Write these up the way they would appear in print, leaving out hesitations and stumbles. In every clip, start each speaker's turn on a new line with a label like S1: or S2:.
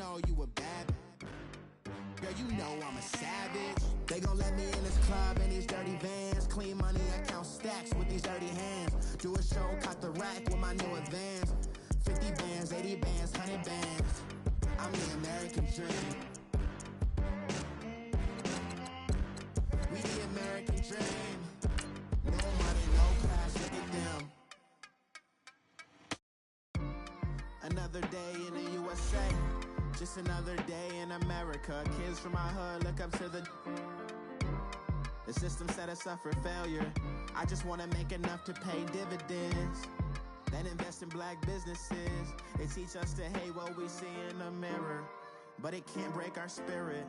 S1: know you a bad. Girl, you know I'm a savage. They gon' let me in this club in these dirty vans. Clean money, I count stacks with these dirty hands. Do a show, cut the rack with my new advance. 50 bands, 80 bands, 100 bands. I'm the American dream. We the American dream. No money, no class, look at them. Another day in the USA. Just another day in America. Kids from my hood look up to the system set us up for failure. I just wanna make enough to pay dividends, then invest in black businesses. They teach us to hate what we see in the mirror, but it can't break our spirit.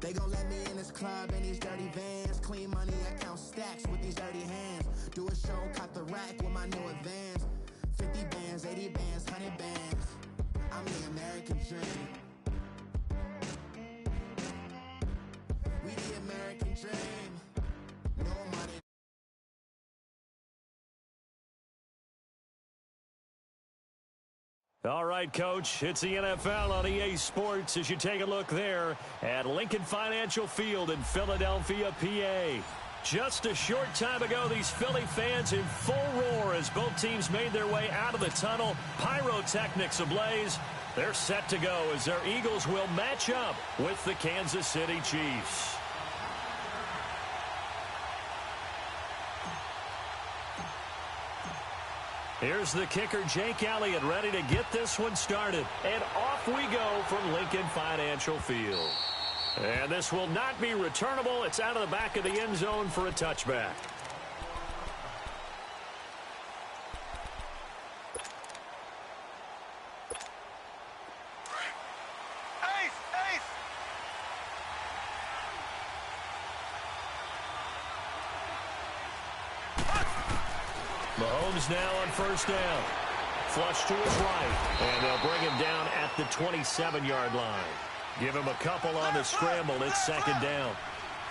S1: They gon' let me in this club in these dirty vans. Clean money, I count stacks with these dirty hands. Do a show, cut the rack with my new advance. 50 bands, 80 bands, 100 bands. I'm the American dream. We the American dream. No money.
S2: All right, Coach, it's the NFL on EA Sports as you take a look there at Lincoln Financial Field in Philadelphia, PA. Just a short time ago, these Philly fans in full roar as both teams made their way out of the tunnel. Pyrotechnics ablaze. They're set to go as their Eagles will match up with the Kansas City Chiefs. Here's the kicker, Jake Elliott, ready to get this one started. And off we go from Lincoln Financial Field. And this will not be returnable. It's out of the back of the end zone for a touchback. Mahomes now on first down. Flush to his right. And they'll bring him down at the 27-yard line. Give him a couple on the scramble. It's second down.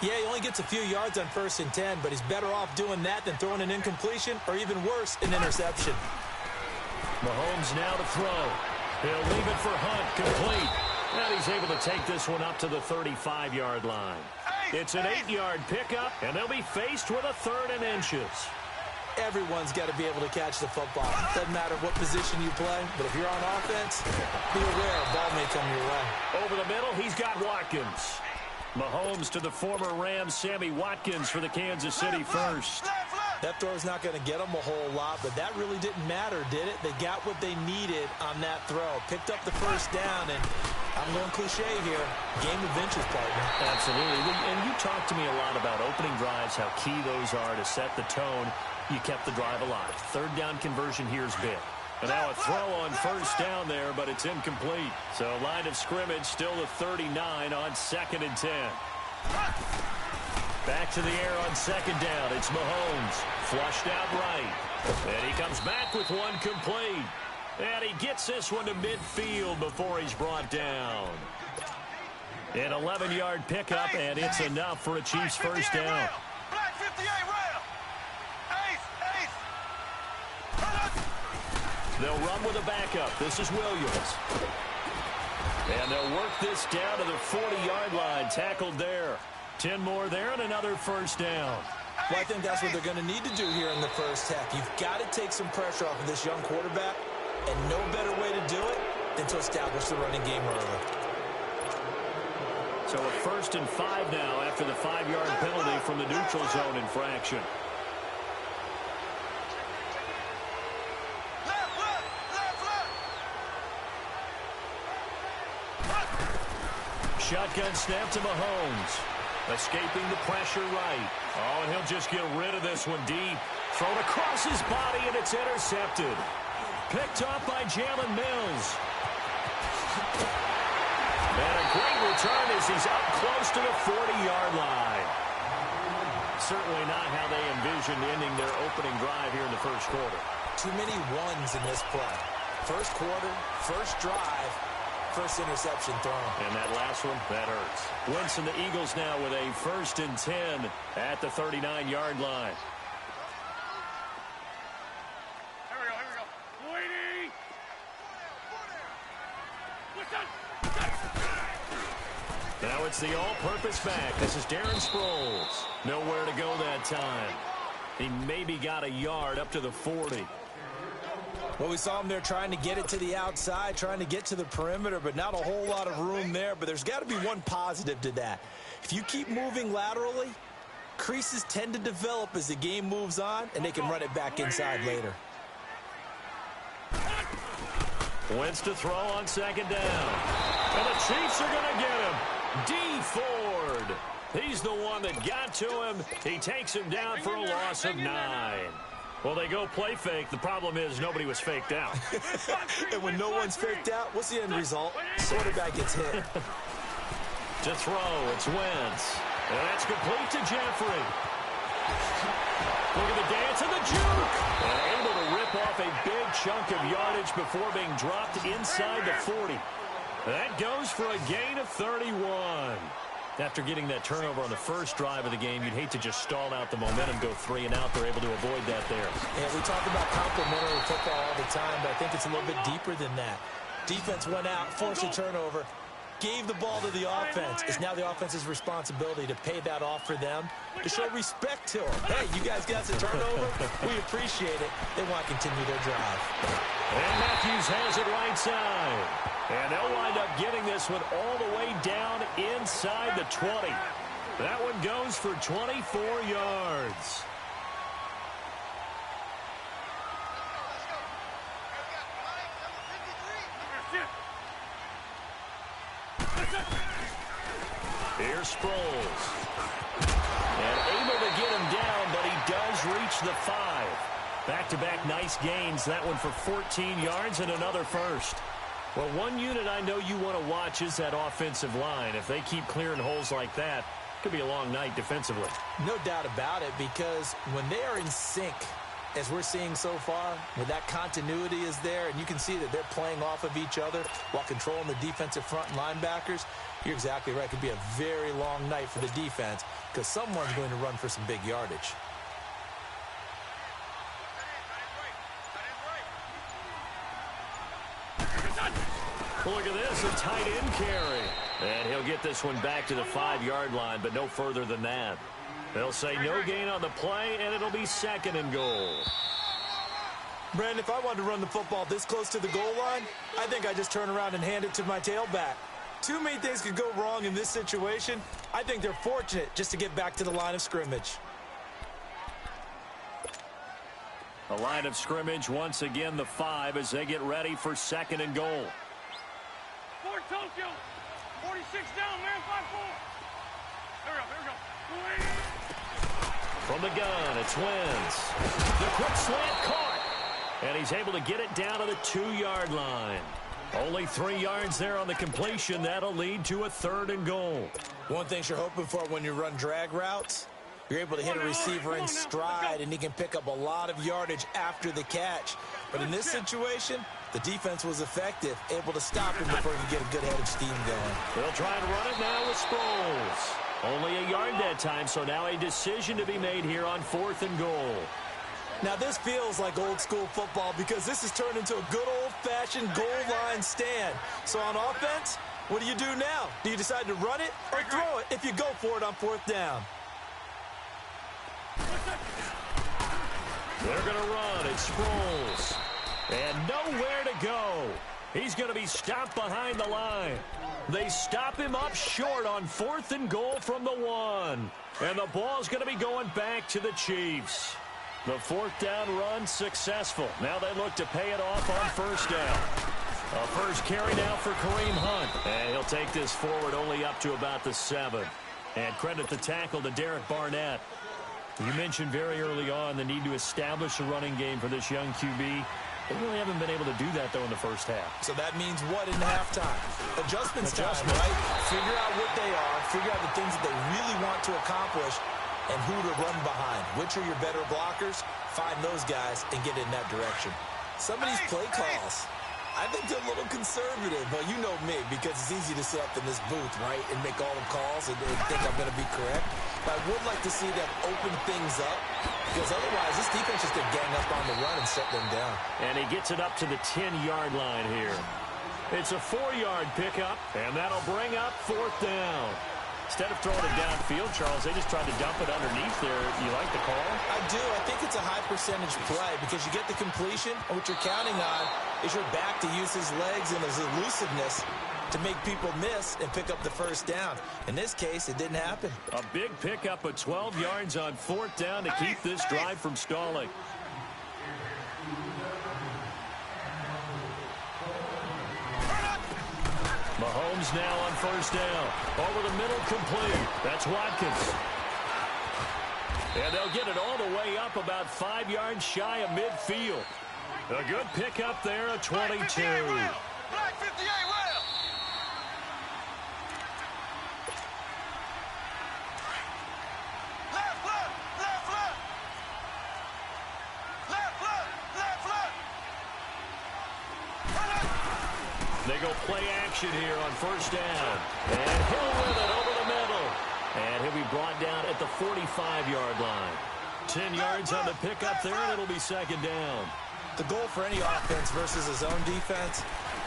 S3: Yeah, he only gets a few yards on 1st and 10, but he's better off doing that than throwing an incompletion or even worse, an interception.
S2: Mahomes now to throw. He'll leave it for Hunt, complete. And he's able to take this one up to the 35-yard line. It's an 8-yard pickup, and they'll be faced with a 3rd and inches.
S3: Everyone's got to be able to catch the football. Doesn't matter what position you play, but if you're on offense, be aware a ball may come your way.
S2: Over the middle, he's got Watkins. Mahomes to the former Rams, Sammy Watkins for the Kansas City first.
S3: That throw's not going to get them a whole lot, but that really didn't matter, did it? They got what they needed on that throw. Picked up the first down, and I'm going cliche here. Game of inches, partner.
S2: Absolutely. And you talked to me a lot about opening drives, how key those are to set the tone. You kept the drive alive. 3rd down conversion here is big. And now a throw on first down there, but it's incomplete. So line of scrimmage still the 39 on 2nd and 10. Back to the air on 2nd down. It's Mahomes. Flushed out right. And he comes back with one complete. And he gets this one to midfield before he's brought down. An 11-yard pickup, and it's enough for a Chiefs first down. They'll run with a backup. This is Williams. And they'll work this down to the 40-yard line. Tackled there. 10 more there and another first down.
S3: Well, I think that's what they're going to need to do here in the first half. You've got to take some pressure off of this young quarterback, and no better way to do it than to establish the running game early.
S2: So a 1st and 5 now after the 5-yard penalty from the neutral zone infraction. Shotgun snap to Mahomes. Escaping the pressure right. Oh, and he'll just get rid of this one deep. Thrown across his body, and it's intercepted. Picked up by Jalen Mills. And a great return as he's up close to the 40-yard line. Certainly not how they envisioned ending their opening drive here in the first quarter.
S3: Too many ones in this play. First quarter, first drive, first interception thrown.
S2: And that last one, that hurts. Wentz and the Eagles now with a 1st and 10 at the 39-yard line.
S4: Here we go. Waiting.
S2: Now it's the all-purpose back. This is Darren Sproles. Nowhere to go that time. He maybe got a yard up to the 40.
S3: Well, we saw him there trying to get it to the outside, trying to get to the perimeter, but not a whole lot of room there. But there's got to be one positive to that. If you keep moving laterally, creases tend to develop as the game moves on, and they can run it back inside later.
S2: Wentz to throw on second down. And the Chiefs are going to get him. D. Ford. He's the one that got to him. He takes him down for a loss of 9. Well, they go play fake. The problem is nobody was faked out.
S3: And when no one's faked out, what's the end result? Quarterback gets hit.
S2: To throw, it's Wentz. And that's complete to Jeffrey. Look at the dance and the juke. And able to rip off a big chunk of yardage before being dropped inside the 40. That goes for a gain of 31. After getting that turnover on the first drive of the game, you'd hate to just stall out the momentum, go 3 and out. They're able to avoid that there.
S3: Yeah, we talk about complementary football all the time, but I think it's a little bit deeper than that. Defense went out, forced a turnover, gave the ball to the offense. It's now the offense's responsibility to pay that off for them, to show respect to them. Hey, you guys got the turnover. We appreciate it. They want to continue their drive.
S2: And Matthews has it right side. And they'll wind up getting this one all the way down inside the 20. That one goes for 24 yards. Here's Sproles. And able to get him down, but he does reach the 5. Back-to-back nice gains. That one for 14 yards and another first. Well, one unit I know you want to watch is that offensive line. If they keep clearing holes like that, it could be a long night defensively.
S3: No doubt about it, because when they are in sync, as we're seeing so far, when that continuity is there, and you can see that they're playing off of each other while controlling the defensive front linebackers, you're exactly right. It could be a very long night for the defense because someone's going to run for some big yardage.
S2: Look at this, a tight end carry. And he'll get this one back to the 5-yard line, but no further than that. They'll say no gain on the play, and it'll be 2nd and goal.
S3: Brandon, if I wanted to run the football this close to the goal line, I think I just turn around and hand it to my tailback. Too many things could go wrong in this situation. I think they're fortunate just to get back to the line of scrimmage.
S2: The line of scrimmage, once again, the 5 as they get ready for 2nd and goal.
S4: Tokyo, 46 down, man, 5-4. Here we go.
S2: From the gun, it's Wentz. The quick slant caught. And he's able to get it down to the 2-yard line. Only 3 yards there on the completion. That'll lead to a 3rd and goal.
S3: One thing you're hoping for when you run drag routes, you're able to hit a receiver in stride, and he can pick up a lot of yardage after the catch. But in this situation, the defense was effective, able to stop him before he could get a good head of steam going.
S2: They'll try and run it now with Sproles. Only a yard that time, so now a decision to be made here on 4th and goal.
S3: Now this feels like old school football because this has turned into a good old-fashioned goal line stand. So on offense, what do you do now? Do you decide to run it or throw it if you go for it on 4th down?
S2: They're going to run. It's Sproles. And nowhere to go. He's going to be stopped behind the line. They stop him up short on 4th and goal from the 1. And the ball's going to be going back to the Chiefs. The 4th down run successful. Now they look to pay it off on 1st down. A first carry now for Kareem Hunt. And he'll take this forward only up to about the 7. And credit the tackle to Derek Barnett. You mentioned very early on the need to establish a running game for this young QB. They really haven't been able to do that, though, in the first half.
S3: So that means what in halftime? Adjustment time, right? Figure out what they are, figure out the things that they really want to accomplish, and who to run behind. Which are your better blockers? Find those guys and get in that direction. Some of these play calls, I think they're a little conservative, but you know me, because it's easy to sit up in this booth, right, and make all the calls and think I'm going to be correct. But I would like to see them open things up, because otherwise this defense just going to gang up on the run and set them down.
S2: And he gets it up to the 10-yard line here. It's a 4-yard pickup, and that'll bring up 4th down. Instead of throwing it downfield, Charles, they just tried to dump it underneath there. You like the call?
S3: I do. I think it's a high-percentage play because you get the completion, and what you're counting on is your back to use his legs and his elusiveness to make people miss and pick up the first down. In this case, it didn't happen.
S2: A big pickup of 12 yards on 4th down to keep this drive from stalling. Mahomes now on 1st down. Over the middle, complete. That's Watkins. And they'll get it all the way up about 5 yards shy of midfield. A good pickup there, a 22.
S4: Black 58 well.
S2: They go play action here on 1st down. And Hill with it over the middle. And he'll be brought down at the 45-yard line. 10 yards on the pickup there, and it'll be 2nd down.
S3: The goal for any offense versus his own defense,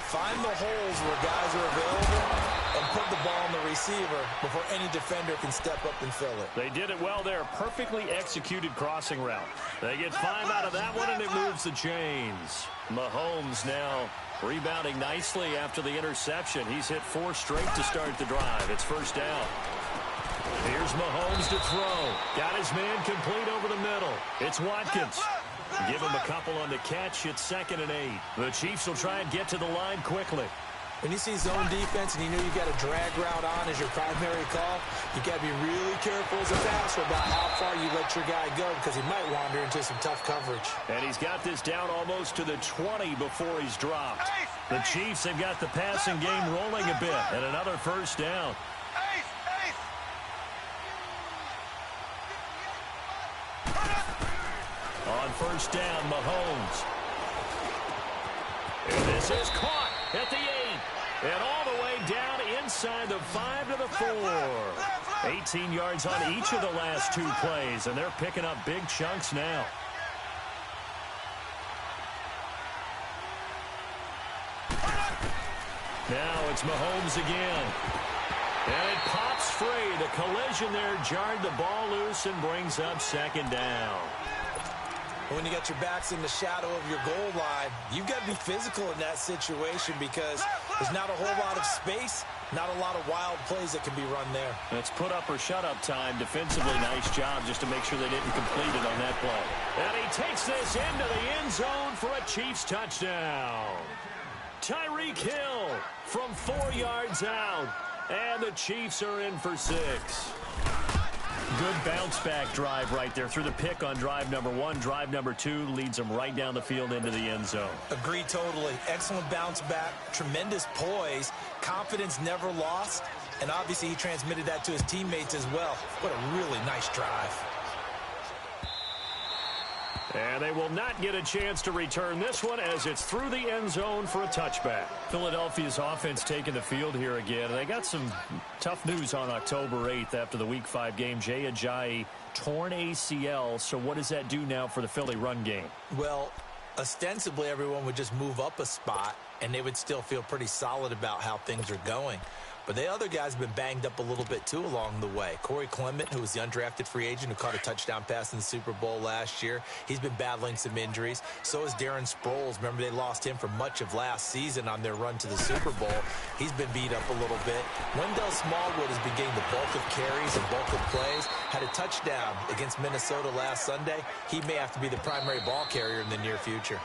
S3: find the holes where guys are available and put the ball on the receiver before any defender can step up and fill it.
S2: They did it well there. Perfectly executed crossing route. They get 5 out of that one, and it moves the chains. Mahomes now rebounding nicely after the interception. He's hit 4 straight to start the drive. It's 1st down. Here's Mahomes to throw. Got his man complete over the middle. It's Watkins. Give him a couple on the catch. It's 2nd and 8. The Chiefs will try and get to the line quickly.
S3: When you see zone defense and you know you got a drag route on as your primary call, you got to be really careful as a passer about how far you let your guy go because he might wander into some tough coverage.
S2: And he's got this down almost to the 20 before he's dropped. The Chiefs have got the passing game rolling a bit, and another 1st down. On 1st down, Mahomes. And this is caught at the 8. And all the way down inside the 5 to the 4. 18 yards on each of the last 2 plays, and they're picking up big chunks now. Now it's Mahomes again. And it pops free. The collision there jarred the ball loose and brings up 2nd down.
S3: When you got your backs in the shadow of your goal line, you've got to be physical in that situation because there's not a whole lot of space, not a lot of wild plays that can be run there.
S2: That's put up or shut up time. Defensively, nice job just to make sure they didn't complete it on that play. And he takes this into the end zone for a Chiefs touchdown. Tyreek Hill from 4 yards out. And the Chiefs are in for 6. Good bounce-back drive right there through the pick on drive number 1. Drive number 2 leads them right down the field into the end zone.
S3: Agreed totally. Excellent bounce-back, tremendous poise, confidence never lost, and obviously he transmitted that to his teammates as well. What a really nice drive.
S2: And they will not get a chance to return this one as it's through the end zone for a touchback. Philadelphia's offense taking the field here again. They got some tough news on October 8th after the Week 5 game. Jay Ajayi, torn ACL. So what does that do now for the Philly run game?
S3: Well, ostensibly everyone would just move up a spot, and they would still feel pretty solid about how things are going. But the other guys have been banged up a little bit, too, along the way. Corey Clement, who was the undrafted free agent who caught a touchdown pass in the Super Bowl last year, he's been battling some injuries. So is Darren Sproles. Remember, they lost him for much of last season on their run to the Super Bowl. He's been beat up a little bit. Wendell Smallwood has been getting the bulk of carries and bulk of plays. Had a touchdown against Minnesota last Sunday. He may have to be the primary ball carrier in the near future.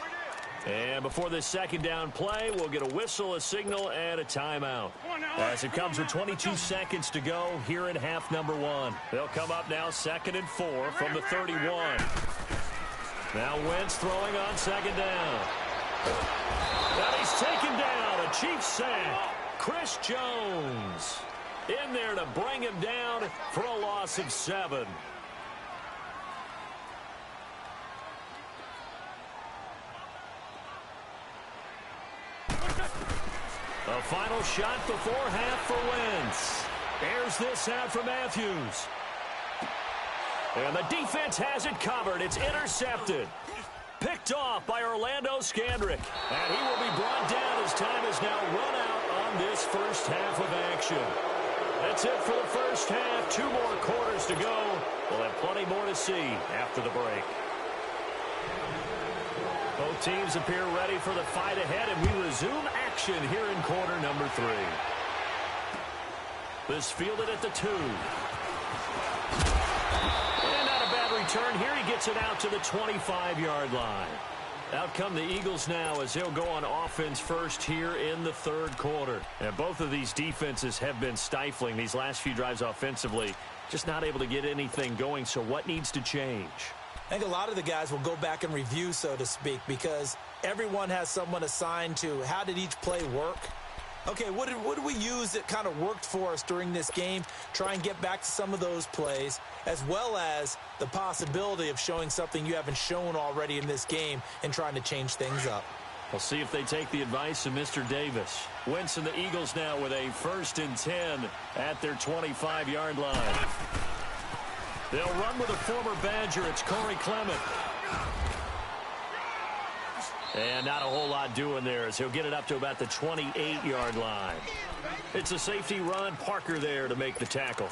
S2: And before this 2nd down play, we'll get a whistle, a signal, and a timeout. As it comes with 22 seconds to go here in half number 1. They'll come up now 2nd and 4 from the 31. Now Wentz throwing on 2nd down. And he's taken down. A Chiefs sack. Chris Jones in there to bring him down for a loss of 7. A final shot before half for Wentz. Airs this out for Matthews. And the defense has it covered. It's intercepted. Picked off by Orlando Scandrick. And he will be brought down as time is has now run out on this first half of action. That's it for the first half. 2 more quarters to go. We'll have plenty more to see after the break. Both teams appear ready for the fight ahead, and we resume action here in quarter number 3. This fielded at the 2. And not a bad return here. He gets it out to the 25-yard line. Out come the Eagles now as they'll go on offense first here in the 3rd quarter. And both of these defenses have been stifling these last few drives offensively. Just not able to get anything going, so what needs to change?
S3: I think a lot of the guys will go back and review, so to speak, because everyone has someone assigned to how did each play work. Okay, what did we use that kind of worked for us during this game? Try and get back to some of those plays, as well as the possibility of showing something you haven't shown already in this game and trying to change things up.
S2: We'll see if they take the advice of Mr. Davis. Wentz and the Eagles now with a 1st and 10 at their 25-yard line. They'll run with a former Badger. It's Corey Clement. And not a whole lot doing there as he'll get it up to about the 28-yard line. It's a safety run. Parker there to make the tackle.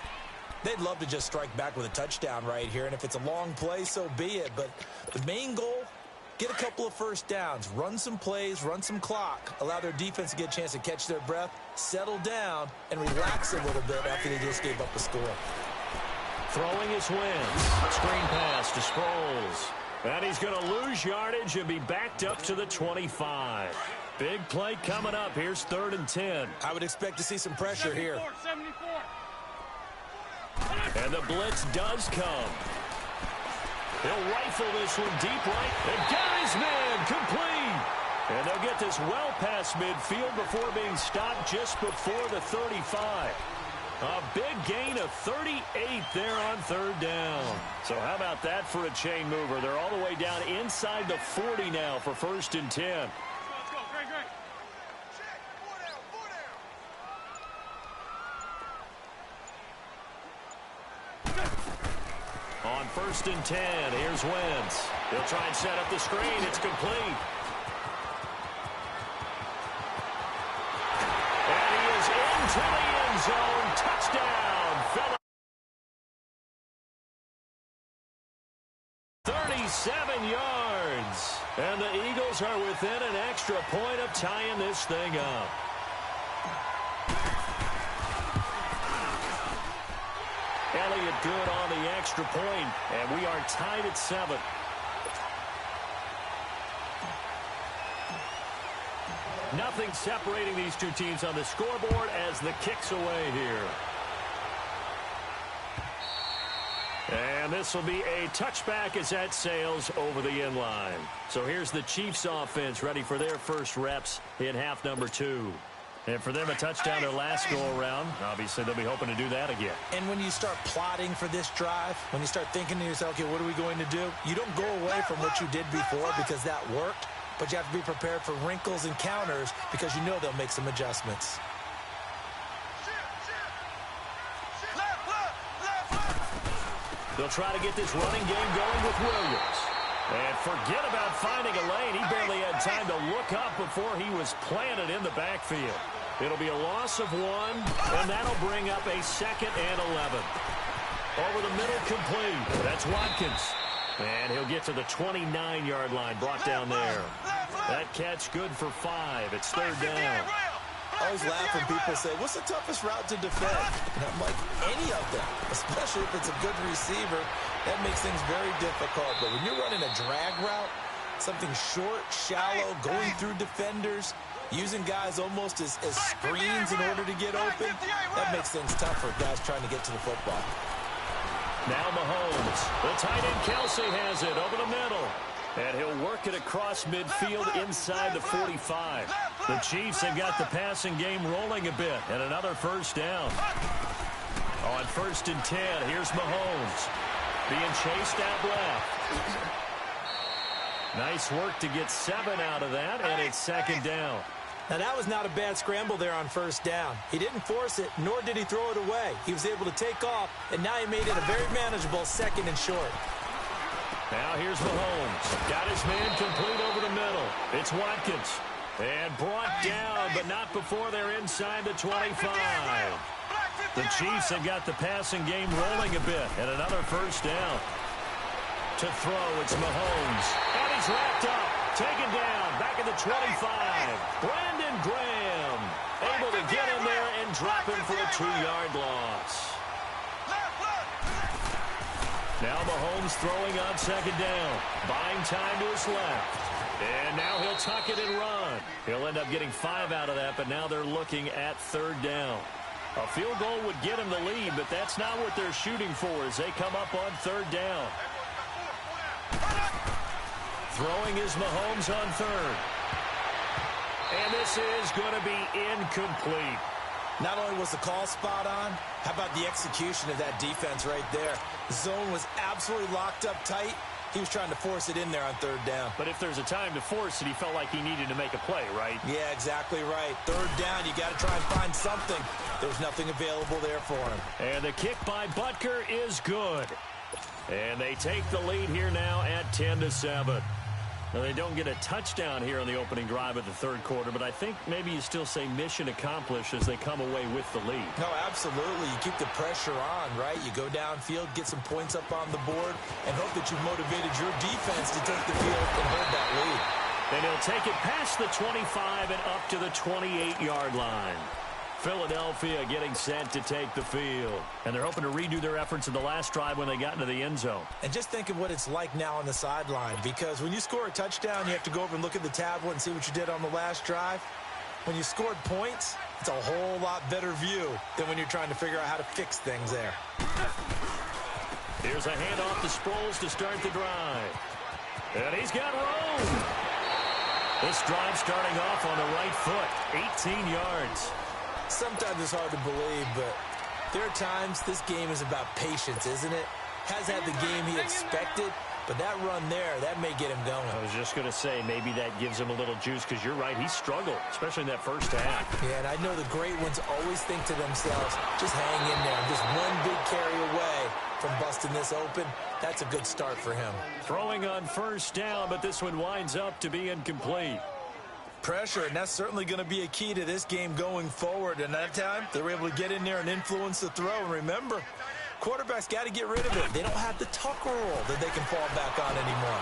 S3: They'd love to just strike back with a touchdown right here, and if it's a long play, so be it. But the main goal, get a couple of first downs, run some plays, run some clock, allow their defense to get a chance to catch their breath, settle down, and relax a little bit after they just gave up a score.
S2: Throwing is Wentz. Screen pass to Sproles. And he's going to lose yardage and be backed up to the 25. Big play coming up. Here's 3rd and 10.
S3: I would expect to see some pressure here.
S4: 74.
S2: And the blitz does come. He'll rifle this one deep right. And got his man complete. And they'll get this well past midfield before being stopped just before the 35. A big gain of 38 there on 3rd down. So how about that for a chain mover? They're all the way down inside the 40 now for 1st and 10.
S4: Let's go. Great.
S2: On 1st and 10, here's Wentz. He'll try and set up the screen. It's complete. And he is into the end zone. Touchdown. 37 yards. And the Eagles are within an extra point of tying this thing up. Elliott good on the extra point, and we are tied at 7. Nothing separating these two teams on the scoreboard as the kick's away here. And this will be a touchback as that sails over the end line. So here's the Chiefs offense ready for their first reps in half number 2. And for them, a touchdown their last go-around. Obviously, they'll be hoping to do that again.
S3: And when you start plotting for this drive, when you start thinking to yourself, okay, what are we going to do? You don't go away from what you did before because that worked, but you have to be prepared for wrinkles and counters because you know they'll make some adjustments.
S2: They'll try to get this running game going with Williams. And forget about finding a lane. He barely had time to look up before he was planted in the backfield. It'll be a loss of 1, and that'll bring up a 2nd and 11. Over the middle, complete. That's Watkins. And he'll get to the 29-yard line, brought down there. That catch good for 5. It's 3rd down.
S3: I always laugh when people say, what's the toughest route to defend? And I'm like, any of them, especially if it's a good receiver. That makes things very difficult. But when you're running a drag route, something short, shallow, going through defenders, using guys almost as screens in order to get open, that makes things tough for guys trying to get to the football.
S2: Now Mahomes. The tight end Kelsey has it over the middle. And he'll work it across midfield inside the 45. The Chiefs have got the passing game rolling a bit. And another 1st down. On 1st and 10, here's Mahomes. Being chased out left. Nice work to get 7 out of that, and it's 2nd down.
S3: Now, that was not a bad scramble there on 1st down. He didn't force it, nor did he throw it away. He was able to take off, and now he made it a very manageable 2nd and short.
S2: Now here's Mahomes. Got his man complete over the middle. It's Watkins. And brought down but not before they're inside the 25. The Chiefs have got the passing game rolling a bit, and another first down. To throw, it's Mahomes. And he's wrapped up, taken down, back at the 25. Brandon Graham able to get in there and drop him for a 2-yard loss. Now Mahomes throwing on second down, buying time to his left. And now he'll tuck it and run. He'll end up getting 5 out of that, but now they're looking at third down. A field goal would get him the lead, but that's not what they're shooting for as they come up on third down. Throwing is Mahomes on third. And this is going to be incomplete.
S3: Not only was the call spot on, how about the execution of that defense right there? The zone was absolutely locked up tight. He was trying to force it in there on third down.
S2: But if there's a time to force it, he felt like he needed to make a play, right?
S3: Yeah, exactly right. Third down, you got to try and find something. There's nothing available there for him.
S2: And the kick by Butker is good. And they take the lead here now at 10-7. Now, they don't get a touchdown here on the opening drive of the third quarter, but I think maybe you still say mission accomplished as they come away with the lead.
S3: No, absolutely. You keep the pressure on, right? You go downfield, get some points up on the board, and hope that you've motivated your defense to take the field and hold that lead.
S2: And he'll take it past the 25 and up to the 28-yard line. Philadelphia getting set to take the field. And they're hoping to redo their efforts in the last drive when they got into the end zone.
S3: And just think of what it's like now on the sideline, because when you score a touchdown, you have to go over and look at the tablet and see what you did on the last drive. When you scored points, it's a whole lot better view than when you're trying to figure out how to fix things there.
S2: Here's a handoff to Sproles to start the drive. And he's got room. This drive starting off on the right foot, 18 yards.
S3: Sometimes it's hard to believe, but there are times this game is about patience, isn't it? Has had the game he expected, but that run there, that may get him going.
S2: I was just going to say, maybe that gives him a little juice, because you're right, he struggled, especially in that first half.
S3: Yeah, and I know the great ones always think to themselves, just hang in there. Just one big carry away from busting this open. That's a good start for him.
S2: Throwing on first down, but this one winds up to be incomplete.
S3: Pressure, and that's certainly going to be a key to this game going forward. And that time, they were able to get in there and influence the throw. And remember, quarterbacks got to get rid of it. They don't have the tuck roll that they can fall back on anymore.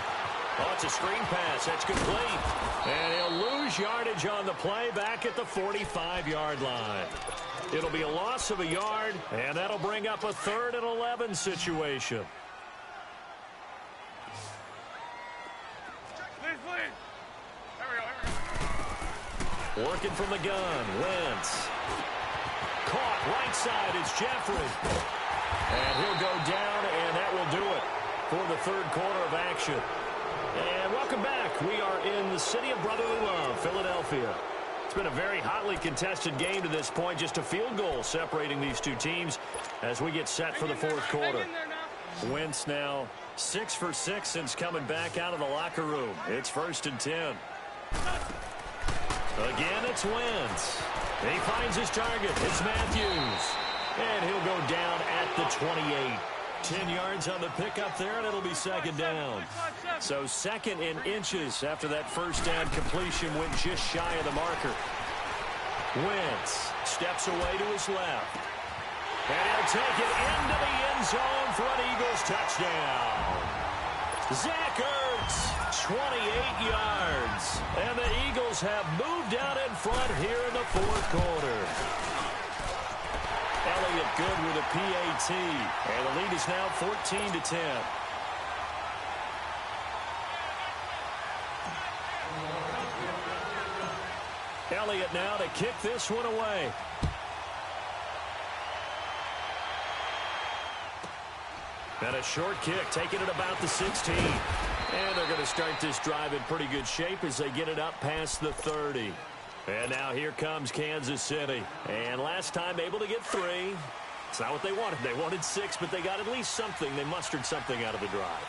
S2: Oh, it's a screen pass. That's complete. And he'll lose yardage on the play back at the 45-yard line. It'll be a loss of a yard, and that'll bring up a 3rd and 11 situation. Working from the gun, Wentz. Caught right side, it's Jeffrey. And he'll go down, and that will do it for the third quarter of action. And welcome back. We are in the city of brotherly love, Philadelphia. It's been a very hotly contested game to this point. Just a field goal separating these two teams as we get set for the fourth quarter. Wentz now 6 for 6 since coming back out of the locker room. It's 1st and 10. Again, it's Wentz. He finds his target. It's Matthews. And he'll go down at the 28. 10 yards on the pickup there, and it'll be 2nd down. So 2nd in inches after that first down completion went just shy of the marker. Wentz steps away to his left. And he'll take it into the end zone for an Eagles touchdown. Zach Ertz, 28 yards. And the Eagles have moved out in front here in the fourth quarter. Elliott good with a PAT. And the lead is now 14-10. Elliott now to kick this one away. And a short kick, taking it about the 16. And they're going to start this drive in pretty good shape as they get it up past the 30. And now here comes Kansas City. And last time able to get 3. It's not what they wanted. They wanted 6, but they got at least something. They mustered something out of the drive.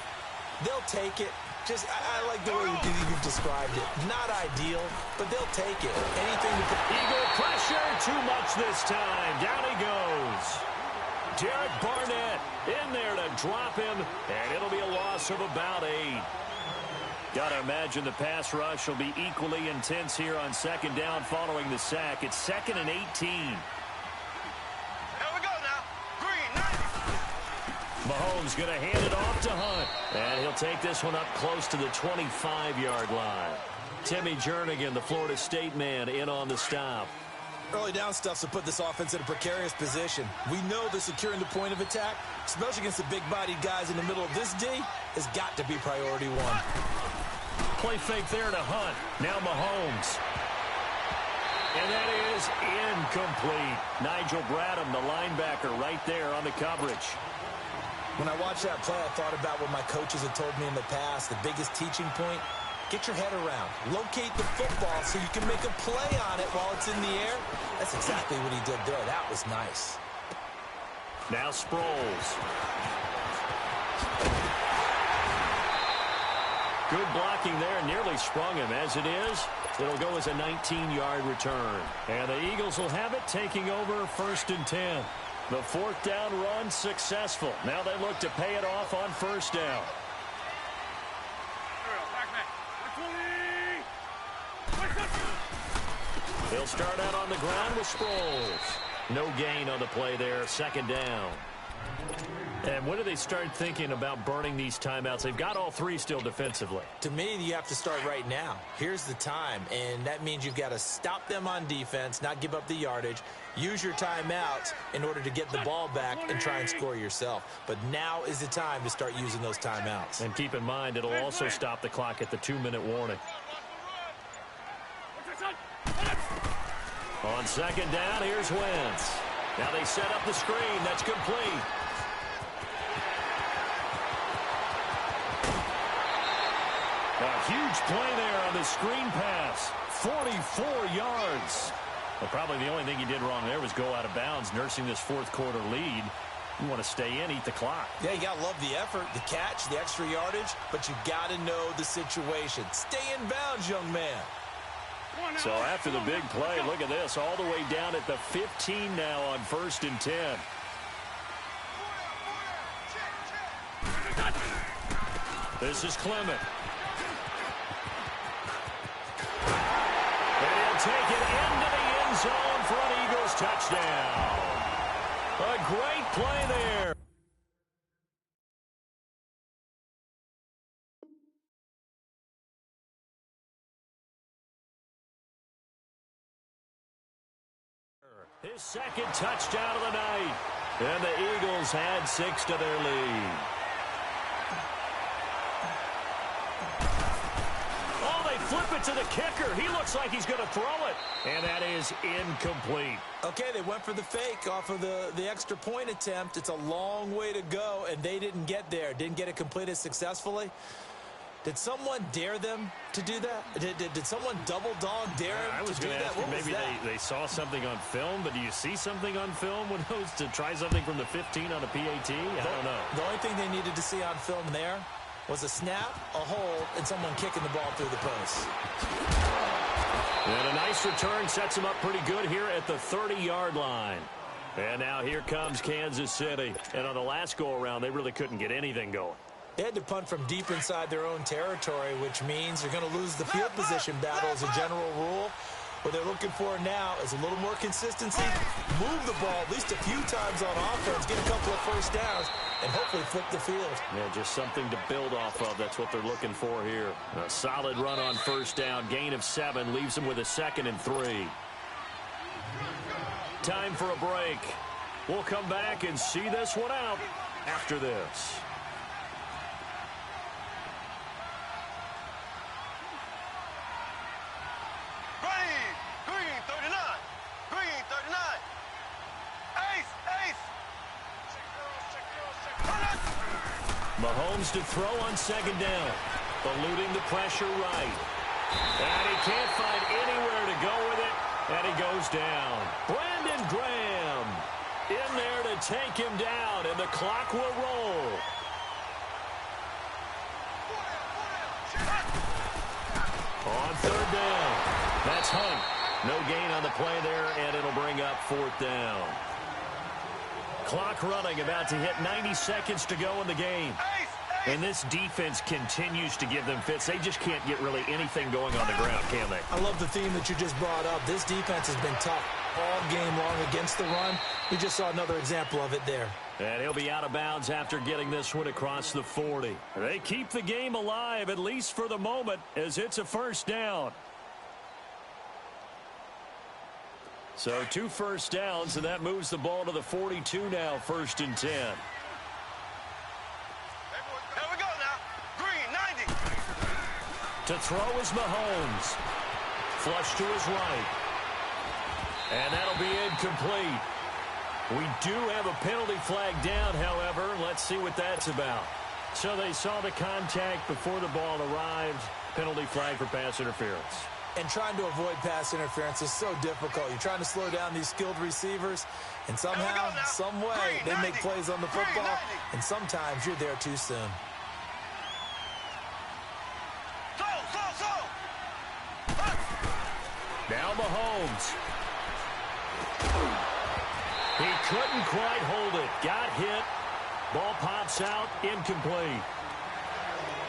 S3: They'll take it. Just, I like the way you've described it. Not ideal, but they'll take it. Anything to...
S2: Eagle pressure, too much this time. Down he goes. Derek Barnett in there to drop him, and it'll be a loss of about 8. Got to imagine the pass rush will be equally intense here on second down following the sack. It's 2nd and 18.
S4: Here we go now. Green, 90.
S2: Mahomes going to hand it off to Hunt. And he'll take this one up close to the 25-yard line. Timmy Jernigan, the Florida State man, in on the stop.
S3: Early down stuff to put this offense in a precarious position. We know that securing the point of attack, especially against the big-bodied guys in the middle of this D, has got to be priority one.
S2: Play fake there to Hunt. Now Mahomes. And that is incomplete. Nigel Bradham, the linebacker, right there on the coverage.
S3: When I watched that play, I thought about what my coaches had told me in the past. The biggest teaching point, get your head around. Locate the football so you can make a play on it while it's in the air. That's exactly what he did there. That was nice.
S2: Now Sproles. Good blocking there. Nearly sprung him. As it is, it'll go as a 19-yard return. And the Eagles will have it, taking over 1st and 10. The 4th down run successful. Now they look to pay it off on 1st down. They'll start out on the ground with Sproles. No gain on the play there. 2nd down. And when do they start thinking about burning these timeouts? They've got all 3 still defensively.
S3: To me, you have to start right now. Here's the time, and that means you've got to stop them on defense, not give up the yardage, use your timeouts in order to get the ball back and try and score yourself. But now is the time to start using those timeouts.
S2: And keep in mind, it'll also stop the clock at the 2-minute warning. On 2nd down, here's Wentz. Now they set up the screen. That's complete. A huge play there on the screen pass. 44 yards. Well, probably the only thing he did wrong there was go out of bounds, nursing this 4th quarter lead. You want to stay in, eat the clock.
S3: Yeah, you got to love the effort, the catch, the extra yardage, but you got to know the situation. Stay in bounds, young man.
S2: So after the big play, look at this, all the way down at the 15 now on 1st and 10. This is Clement. And he'll take it into the end zone for an Eagles touchdown. A great play there. His 2nd touchdown of the night. And the Eagles add 6 to their lead. Oh, they flip it to the kicker. He looks like he's going to throw it. And that is incomplete.
S3: Okay, they went for the fake off of the extra point attempt. It's a long way to go, and they didn't get there. Didn't get it completed successfully. Did someone dare them to do that? Did someone double dog dare them to do that?
S2: What maybe they saw something on film, but do you see something on film when those to try something from the 15 on a PAT? I don't know.
S3: The only thing they needed to see on film there was a snap, a hold, and someone kicking the ball through the post.
S2: And a nice return sets them up pretty good here at the 30-yard line. And now here comes Kansas City. And on the last go-around, they really couldn't get anything going.
S3: They had to punt from deep inside their own territory, which means they're going to lose the field position battle as a general rule. What they're looking for now is a little more consistency, move the ball at least a few times on offense, get a couple of 1st downs, and hopefully flip the field.
S2: Yeah, just something to build off of. That's what they're looking for here. A solid run on 1st down, gain of 7, leaves them with a 2nd and 3. Time for a break. We'll come back and see this one out after this. Mahomes to throw on 2nd down. Eluding the pressure right. And he can't find anywhere to go with it. And he goes down. Brandon Graham in there to take him down. And the clock will roll. On 3rd down. That's Hunt. No gain on the play there, and it'll bring up 4th down. Clock running, about to hit 90 seconds to go in the game. And this defense continues to give them fits. They just can't get really anything going on the ground, can they?
S3: I love the theme that you just brought up. This defense has been tough all game long against the run. We just saw another example of it there.
S2: And he'll be out of bounds after getting this one across the 40. They keep the game alive, at least for the moment, as it's a first down. So 2 first downs, and that moves the ball to the 42 now, 1st and 10.
S4: Here we go now. Green, 90.
S2: To throw is Mahomes. Flush to his right. And that'll be incomplete. We do have a penalty flag down, however. Let's see what that's about. So they saw the contact before the ball arrived. Penalty flag for pass interference.
S3: And trying to avoid pass interference is so difficult. You're trying to slow down these skilled receivers, and somehow, some way, they make plays on the football, and sometimes you're there too soon.
S2: Now Mahomes. He couldn't quite hold it. Got hit. Ball pops out. Incomplete.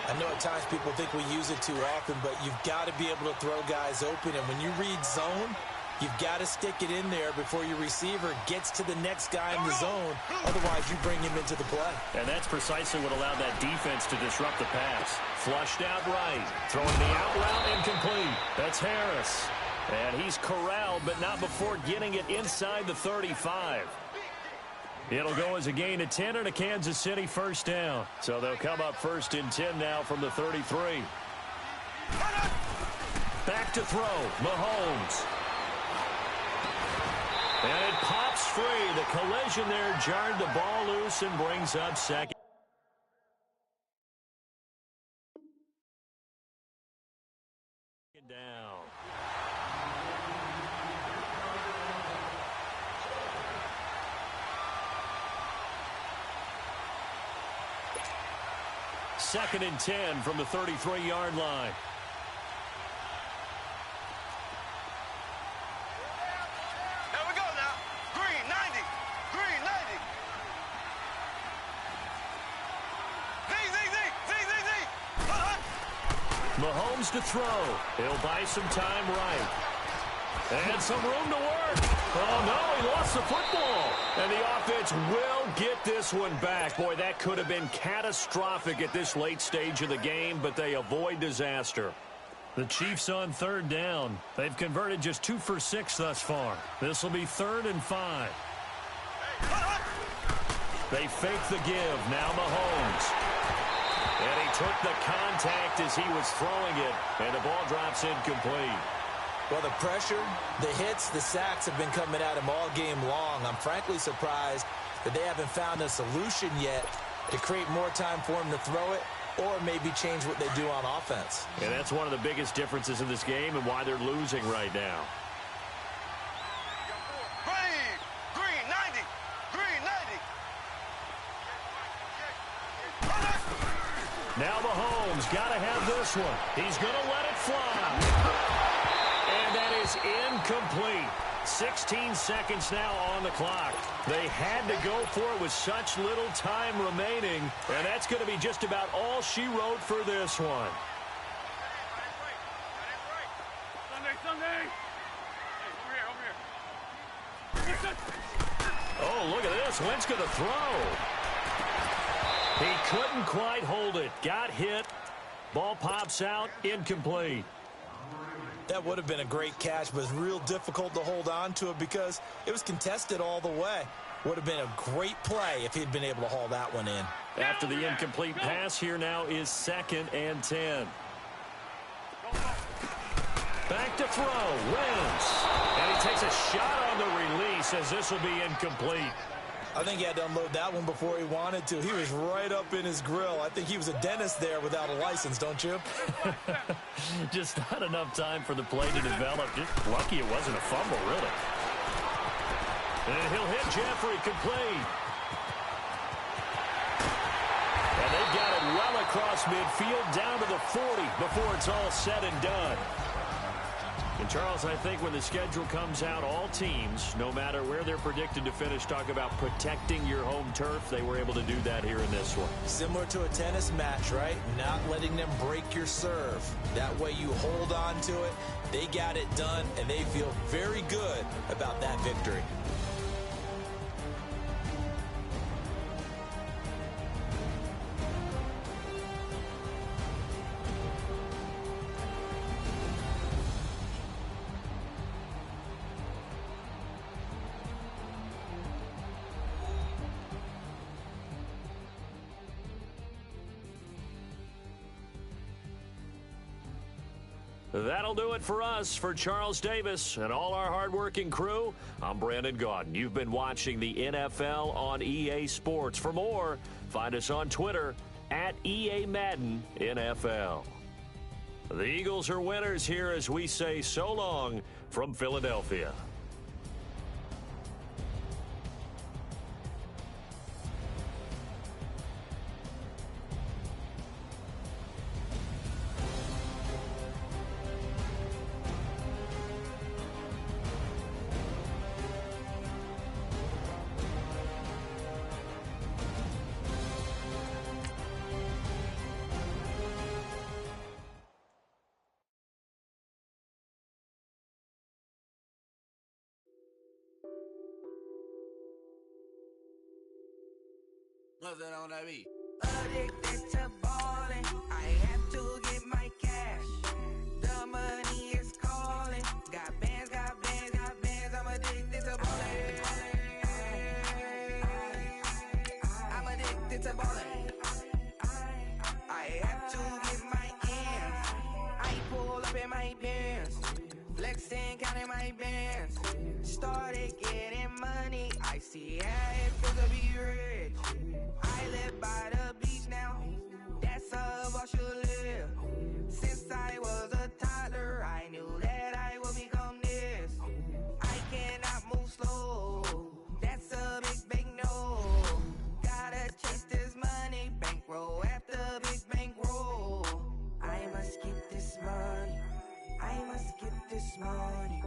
S3: I know at times people think we use it too often, but you've got to be able to throw guys open. And when you read zone, you've got to stick it in there before your receiver gets to the next guy in the zone. Otherwise, you bring him into the play.
S2: And that's precisely what allowed that defense to disrupt the pass. Flushed out right. Throwing the out route, incomplete. That's Harris. And he's corralled, but not before getting it inside the 35. It'll go as a gain of 10 and a Kansas City first down. So they'll come up 1st and 10 now from the 33. Back to throw, Mahomes. And it pops free. The collision there jarred the ball loose and brings up 2nd down. Second and 10 from the 33-yard line.
S4: Here we go now. Green, 90. Green, 90.
S2: Mahomes to throw. He'll buy some time right. And some room to work. Oh, no, he lost the football. And the offense will get this one back. Boy, that could have been catastrophic at this late stage of the game, but they avoid disaster. The Chiefs on 3rd down. They've converted just 2 for 6 thus far. This will be 3rd and 5. They fake the give. Now Mahomes. And he took the contact as he was throwing it, and the ball drops incomplete.
S3: Well, the pressure, the hits, the sacks have been coming at him all game long. I'm frankly surprised that they haven't found a solution yet to create more time for him to throw it or maybe change what they do on offense.
S2: And that's one of the biggest differences in this game and why they're losing right now.
S4: Green, 90. Green, 90.
S2: Now Mahomes got to have this one. He's going to let it fly. And that is incomplete. 16 seconds now on the clock. They had to go for it with such little time remaining, and that's going to be just about all she wrote for this one.
S4: Sunday. Hey, over here.
S2: Oh, look at this. Wentz going to throw. He couldn't quite hold it. Got hit. Ball pops out. Incomplete.
S3: That would have been a great catch, but it's real difficult to hold on to it because it was contested all the way. Would have been a great play if he'd been able to haul that one in.
S2: After the incomplete pass, here now is 2nd and 10. Back to throw. Wentz. And he takes a shot on the release as this will be incomplete.
S3: I think he had to unload that one before he wanted to. He was right up in his grill. I think he was a dentist there without a license, don't you?
S2: Just not enough time for the play to develop. Just lucky it wasn't a fumble, really. And he'll hit Jeffrey complete. And they've got it well across midfield down to the 40 before it's all said and done. And, Charles, I think when the schedule comes out, all teams, no matter where they're predicted to finish, talk about protecting your home turf. They were able to do that here in this one.
S3: Similar to a tennis match, right? Not letting them break your serve. That way you hold on to it. They got it done, and they feel very good about that victory.
S2: That'll do it for us. For Charles Davis and all our hardworking crew, I'm Brandon Gaudin. You've been watching the NFL on EA Sports. For more, find us on Twitter at EA Madden NFL. The Eagles are winners here as we say so long from Philadelphia.
S1: Nothing on that beat.
S5: Addicted to ballin', I have to get my cash. The money is calling. Got bands, got bands, got bands. I'm addicted to ballin'. I'm addicted to ballin'. I have to get my ends. I pull up in my bands, flexing, counting my bands. Started getting money. I see how it feels to be rich. I live by the beach now, that's how I should live. Since I was a toddler, I knew that I would become this. I cannot move slow, that's a big no. Gotta chase this money, bankroll after big bankroll. I must get this money, I must get this money.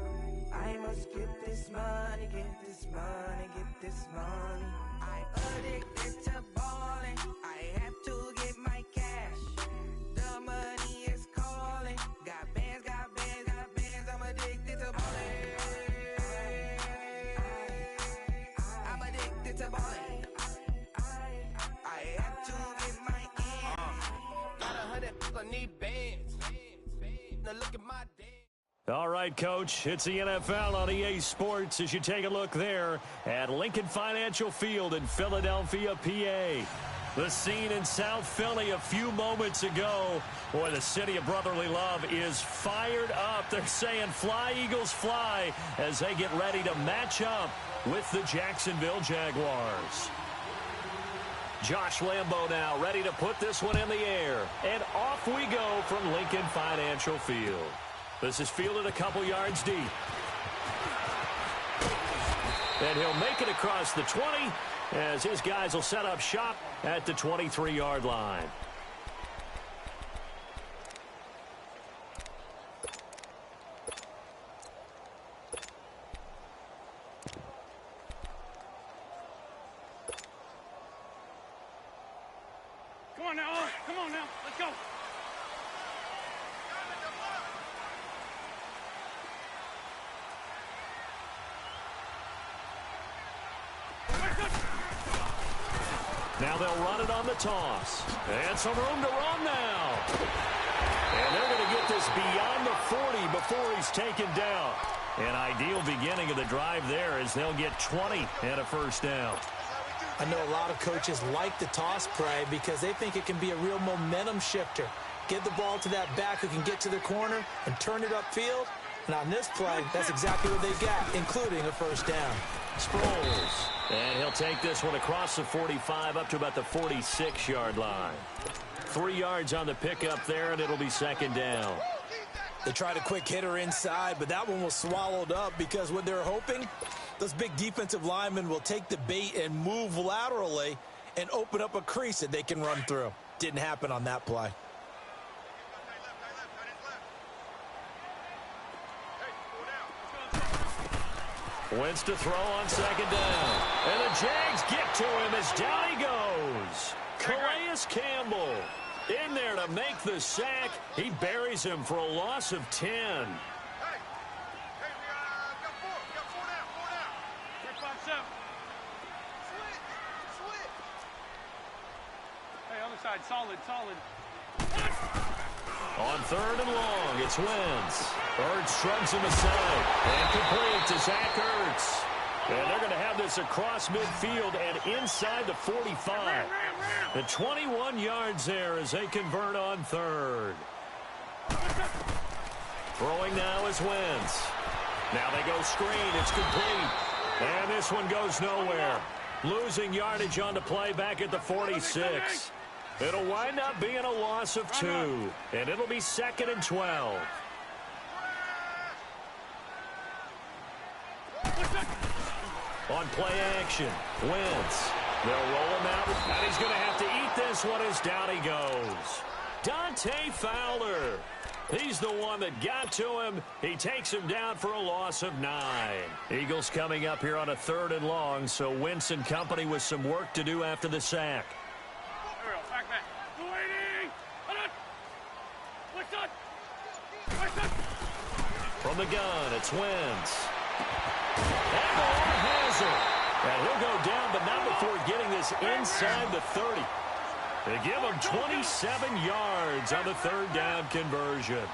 S5: I must get this money, get this money, get this money. I addicted to ballin', I have to get my cash. The money is calling. Got bands, got bands, got bands. I'm addicted to ballin'. I'm addicted to ballin'. I have to get my ends. Got 100, I need bands. Now look at my dance.
S2: All right, Coach, it's the NFL on EA Sports as you take a look there at Lincoln Financial Field in Philadelphia, PA. The scene in South Philly a few moments ago. Boy, the city of brotherly love is fired up. They're saying fly, Eagles, fly as they get ready to match up with the Jacksonville Jaguars. Josh Lambo now ready to put this one in the air. And off we go from Lincoln Financial Field. This is fielded a couple yards deep. And he'll make it across the 20 as his guys will set up shop at the 23-yard line.
S6: Come on now, let's go.
S2: Now they'll run it on the toss. And some room to run now. And they're going to get this beyond the 40 before he's taken down. An ideal beginning of the drive there as they'll get 20 and a first down.
S3: I know a lot of coaches like the toss play because they think it can be a real momentum shifter. Get the ball to that back who can get to the corner and turn it upfield. And on this play, that's exactly what they got, including a first down.
S2: Sproles. And he'll take this one across the 45 up to about the 46-yard line. 3 yards on the pickup there, and it'll be second down.
S3: They tried a quick hitter inside, but that one was swallowed up because what they're hoping, those big defensive linemen will take the bait and move laterally and open up a crease that they can run through. Didn't happen on that play.
S2: Wentz to throw on second down. And the Jags get to him as down he goes. Calais Campbell in there to make the sack. He buries him for a loss of 10.
S4: Hey, we got four down.
S6: 3-5-7.
S4: Switch.
S6: Hey, other side, solid.
S2: On third and long, it's Wentz. Ertz shrugs him aside and complete to Zach Ertz. And they're going to have this across midfield and inside the 45. The 21 yards there as they convert on third. Throwing now is Wentz. Now they go screen. It's complete. And this one goes nowhere. Losing yardage on the play back at the 46. It'll wind up being a loss of 2. And it'll be 2nd and 12. On play action, Wentz. They'll roll him out, and he's going to have to eat this one as down he goes. Dante Fowler. He's the one that got to him. He takes him down for a loss of 9. Eagles coming up here on a 3rd and long, so Wentz and company with some work to do after the sack.
S6: Back. 280.
S2: From the gun, it's Wentz. And the one has it. And he'll go down, but not before getting this inside the 30. They give him 27 yards on the 3rd down conversion.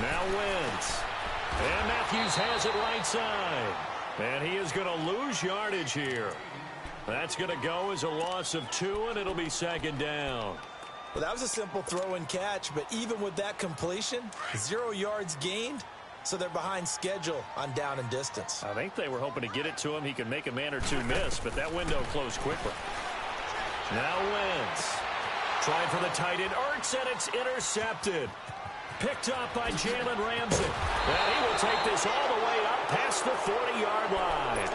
S2: Now Wentz. And Matthews has it right side. And he is going to lose yardage here. That's going to go as a loss of 2, and it'll be 2nd down.
S3: Well, that was a simple throw and catch, but even with that completion, 0 yards gained, so they're behind schedule on down and distance.
S2: I think they were hoping to get it to him. He could make a man or two miss, but that window closed quickly. Now Wentz. Trying for the tight end. Ertz, and it's intercepted. Picked up by Jalen Ramsey. And he will take this all the way up past the 40-yard line.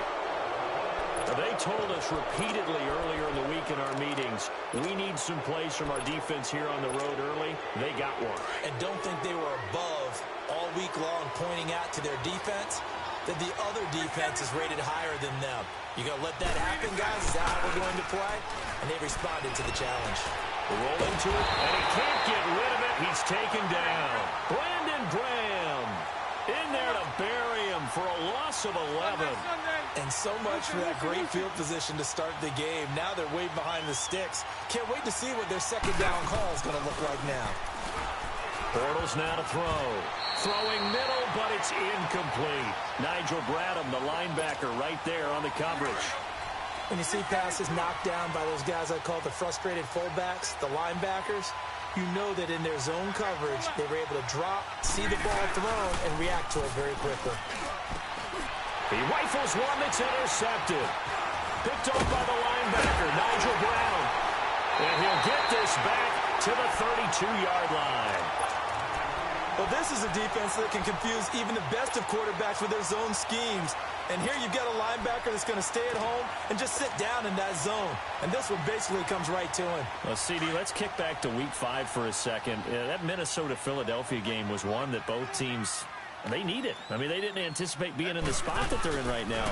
S2: They told us repeatedly earlier in the week in our meetings, we need some plays from our defense here on the road early. They got one.
S3: And don't think they were above all week long pointing out to their defense that the other defense is rated higher than them. You going to let that happen, guys? Is that how we're going to play? And they responded to the challenge.
S2: Rolling to it, and he can't get rid of it. He's taken down. Brandon Graham in there to bury him for a loss of 11.
S3: And so much for that great field position to start the game. Now they're way behind the sticks. Can't wait to see what their 2nd down call is going to look like now.
S2: Bortles now to throw. Throwing middle, but it's incomplete. Nigel Bradham, the linebacker, right there on the coverage.
S3: When you see passes knocked down by those guys I call the frustrated fullbacks, the linebackers, you know that in their zone coverage, they were able to drop, see the ball thrown, and react to it very quickly.
S2: He rifles one that's intercepted. Picked off by the linebacker, Nigel Brown. And he'll get this back to the 32-yard line.
S3: Well, this is a defense that can confuse even the best of quarterbacks with their zone schemes. And here you've got a linebacker that's going to stay at home and just sit down in that zone. And this one basically comes right to him.
S2: Well, CD, let's kick back to Week 5 for a second. That Minnesota-Philadelphia game was one that both teams, they needed. I mean, they didn't anticipate being in the spot that they're in right now.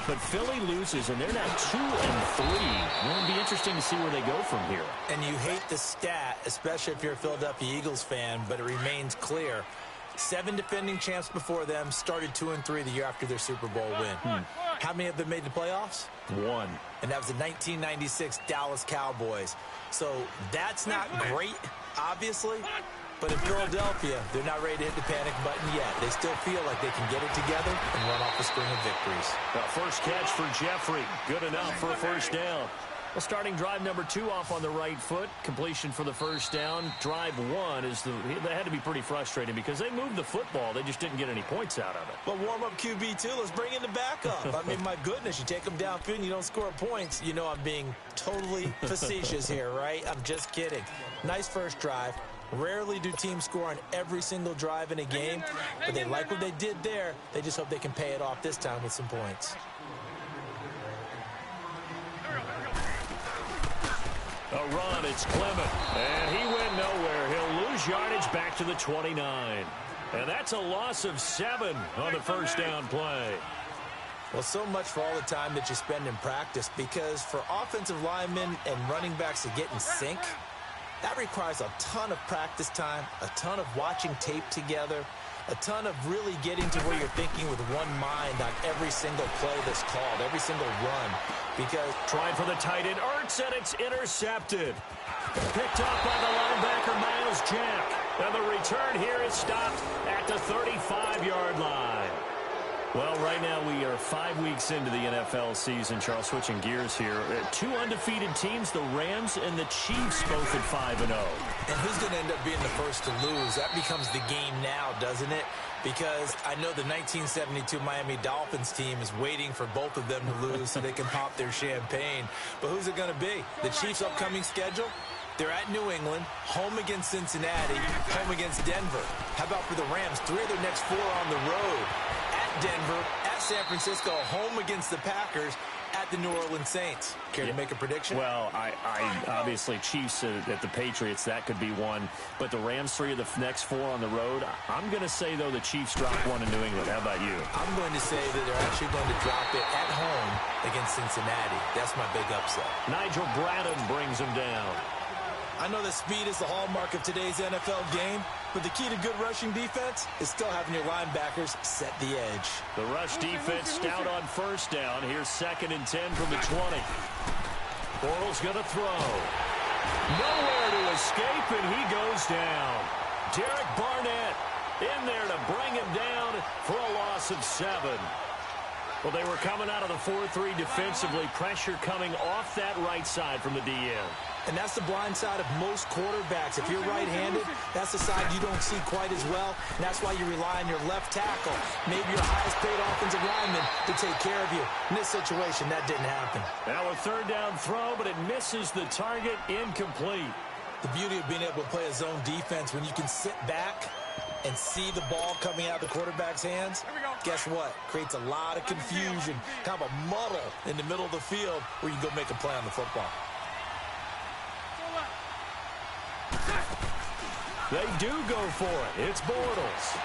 S2: But Philly loses, and they're now 2-3. It'll be interesting to see where they go from here.
S3: And you hate the stat, especially if you're a Philadelphia Eagles fan, but it remains clear. 7 defending champs before them started 2-3 the year after their Super Bowl win. How many of them made the playoffs?
S2: 1.
S3: And that was the 1996 Dallas Cowboys. So that's not great, obviously. But in Philadelphia, they're not ready to hit the panic button yet. They still feel like they can get it together and run off a string of victories.
S2: First catch for Jeffrey. Good enough for a first down. Well, starting drive number 2 off on the right foot. Completion for the first down. Drive 1 that had to be pretty frustrating because they moved the football. They just didn't get any points out of it.
S3: Well, warm up QB2. Let's bring in the backup. I mean, my goodness, you take them downfield and you don't score points. You know I'm being totally facetious here, right? I'm just kidding. Nice first drive. Rarely do teams score on every single drive in a game, but they like what they did there. They just hope they can pay it off this time with some points.
S2: A run, it's Clement, and he went nowhere. He'll lose yardage back to the 29. And that's a loss of 7 on the first down play.
S3: Well, so much for all the time that you spend in practice, because for offensive linemen and running backs to get in sync, that requires a ton of practice time, a ton of watching tape together, a ton of really getting to where you're thinking with one mind on every single play that's called, every single run. Because
S2: tried for the tight end, Ertz, and it's intercepted. Picked off by the linebacker, Miles Jack. And the return here is stopped at the 35-yard line. Well, right now we are 5 weeks into the NFL season. Charles, switching gears here. 2 undefeated teams, the Rams and the Chiefs, both at 5-0.
S3: And who's going to end up being the first to lose? That becomes the game now, doesn't it? Because I know the 1972 Miami Dolphins team is waiting for both of them to lose so they can pop their champagne. But who's it going to be? The Chiefs' upcoming schedule? They're at New England, home against Cincinnati, home against Denver. How about for the Rams? 3 of their next 4 on the road. At Denver, at San Francisco, home against the Packers, at the New Orleans Saints. Care to make a prediction?
S2: Well, I obviously Chiefs at the Patriots, that could be one. But the Rams, 3 of the next 4 on the road. I'm going to say, though, the Chiefs drop 1 in New England. How about you?
S3: I'm going to say that they're actually going to drop it at home against Cincinnati. That's my big upset.
S2: Nigel Bradham brings them down.
S3: I know that speed is the hallmark of today's NFL game, but the key to good rushing defense is still having your linebackers set the edge.
S2: The rush defense stout on first down. Here's 2nd and 10 from the 20. Bortles going to throw. Nowhere to escape, and he goes down. Derek Barnett in there to bring him down for a loss of 7. Well, they were coming out of the 4-3 defensively. Pressure coming off that right side from the DN.
S3: And that's the blind side of most quarterbacks. If you're right-handed, that's the side you don't see quite as well. And that's why you rely on your left tackle, maybe your highest-paid offensive lineman, to take care of you. In this situation, that didn't happen.
S2: Now a 3rd down throw, but it misses the target, incomplete.
S3: The beauty of being able to play a zone defense when you can sit back and see the ball coming out of the quarterback's hands, guess what? Creates a lot of confusion, kind of a muddle in the middle of the field where you can go make a play on the football.
S2: They do go for it. It's Bortles.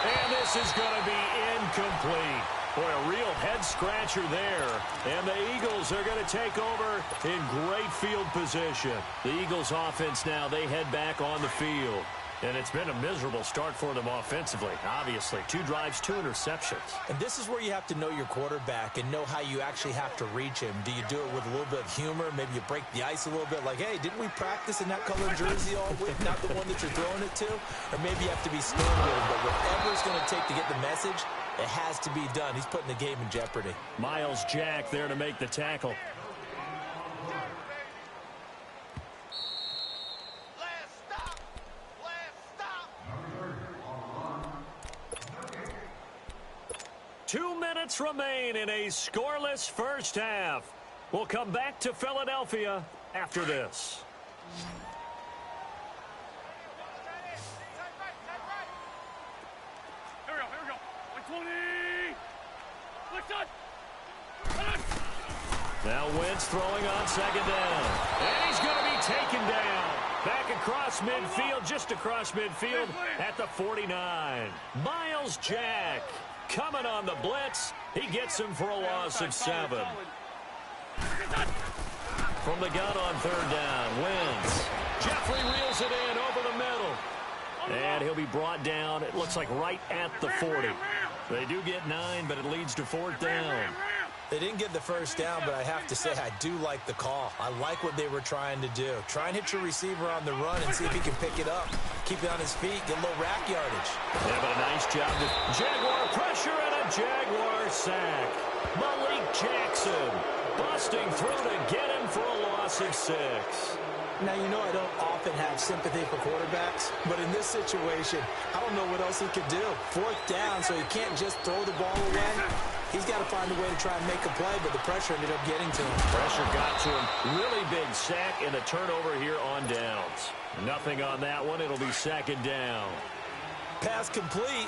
S2: And this is going to be incomplete. Boy, a real head-scratcher there. And the Eagles are going to take over in great field position. The Eagles offense now, they head back on the field. And it's been a miserable start for them offensively, obviously. 2 drives, 2 interceptions.
S3: And this is where you have to know your quarterback and know how you actually have to reach him. Do you do it with a little bit of humor? Maybe you break the ice a little bit, like, hey, didn't we practice in that color jersey all week? Not the one that you're throwing it to? Or maybe you have to be stern with him. But whatever it's going to take to get the message, it has to be done. He's putting the game in jeopardy.
S2: Miles Jack there to make the tackle. Two minutes remain in a scoreless first half. We'll come back to Philadelphia after this.
S6: Here we go. 120. Let's
S2: Now Wentz throwing on 2nd down. And he's going to be taken down. Back across midfield, just across midfield at the 49. Miles Jack coming on the blitz. He gets him for a loss of 7. From the gun on 3rd down, Wentz. Jeffrey reels it in over the middle. And he'll be brought down, it looks like right at the 40. They do get 9, but it leads to 4th down.
S3: They didn't get the first down, but I have to say I do like the call. I like what they were trying to do. Try and hit your receiver on the run and see if he can pick it up. Keep it on his feet, get a little rack yardage.
S2: Yeah, but a nice job. Jaguar pressure and a Jaguar sack. Malik Jackson busting through to get him for a loss of 6.
S3: Now, you know I don't often have sympathy for quarterbacks, but in this situation, I don't know what else he could do. 4th down, so he can't just throw the ball away. He's got to find a way to try and make a play, but the pressure ended up getting to him.
S2: Pressure got to him. Really big sack and a turnover here on downs. Nothing on that one. It'll be 2nd down.
S3: Pass complete,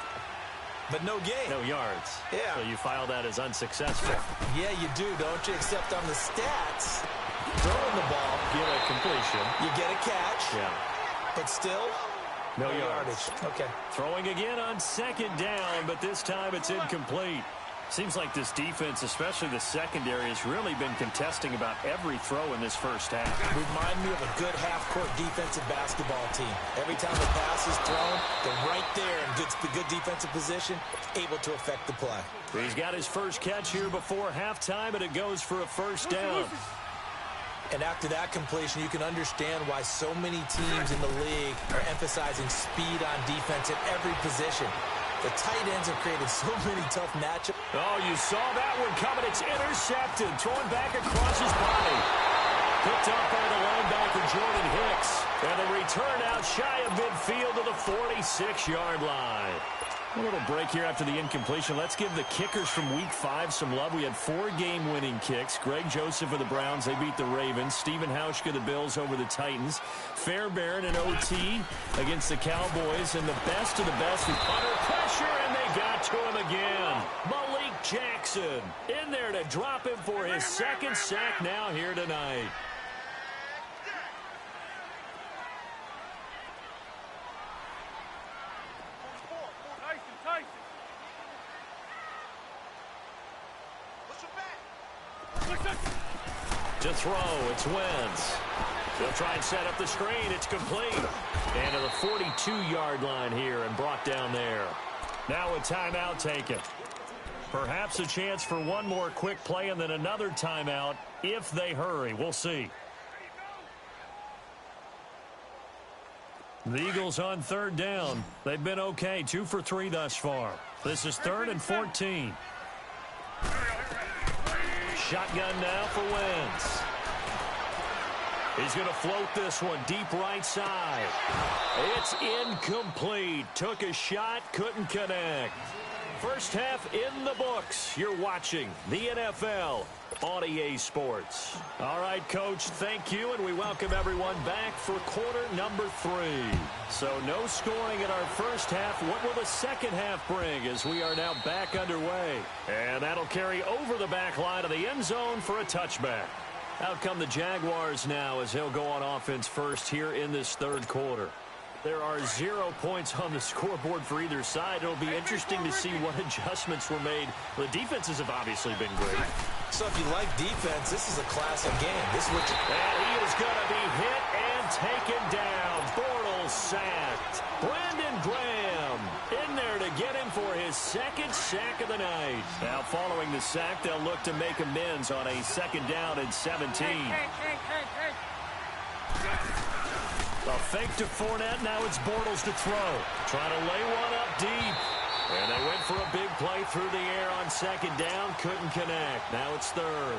S3: but no gain.
S2: No yards.
S3: Yeah.
S2: So you file that as unsuccessful.
S3: Yeah, you do, don't you? Except on the stats, throwing the ball,
S2: Get a completion.
S3: you get a catch.
S2: Yeah.
S3: But still,
S2: No yards.
S3: Okay.
S2: Throwing again on second down, but this time it's incomplete. Seems like this defense, especially the secondary, has really been contesting about every throw in this first half.
S3: Remind me of a good half-court defensive basketball team. Every time the pass is thrown, they're right there in good defensive position, able to affect the play.
S2: He's got his first catch here before halftime, and it goes for a first down.
S3: And after that completion, you can understand why so many teams in the league are emphasizing speed on defense at every position. The tight ends have created so many tough matchups.
S2: Oh, you saw that one coming. It's intercepted. Thrown back across his body. Picked up by the linebacker, Jordan Hicks. And the return out shy of midfield to the 46-yard line. A little break here after the incompletion. Let's give the kickers from Week 5 some love. We had 4 game-winning kicks. Greg Joseph of the Browns, they beat the Ravens. Stephen Hauschka, the Bills, over the Titans. Fairbairn and OT against the Cowboys. And the best of the best with punter pressure, and they got to him again. Malik Jackson in there to drop him for his second sack now here tonight. To throw, it's Wentz. They'll try and set up the screen. It's complete. And to the 42-yard line here and brought down there. Now a timeout taken. Perhaps a chance for one more quick play and then another timeout if they hurry. We'll see. The Eagles on third down. They've been okay, 2 for 3 thus far. This is 3rd and 14. Shotgun now for Wentz. He's going to float this one deep right side. It's incomplete. Took a shot, couldn't connect. First half in the books. You're watching the NFL on EA Sports. All right, Coach, thank you, and we welcome everyone back for quarter number 3. So no scoring in our first half. What will the second half bring as we are now back underway? And that'll carry over the back line of the end zone for a touchback. Out come the Jaguars now as he'll go on offense first here in this third quarter. There are 0 points on the scoreboard for either side. It'll be interesting to see what adjustments were made. The defenses have obviously been great.
S3: So if you like defense, this is a classic game. This is what
S2: and he is going to be hit and taken down. Bortles sacked. Brandon Graham in there to get him for his second sack of the night. Now following the sack, they'll look to make amends on a second down and 17. A fake to Fournette. Now it's Bortles to throw. Trying to lay one up deep. And they went for a big play through the air on second down. Couldn't connect. Now it's third.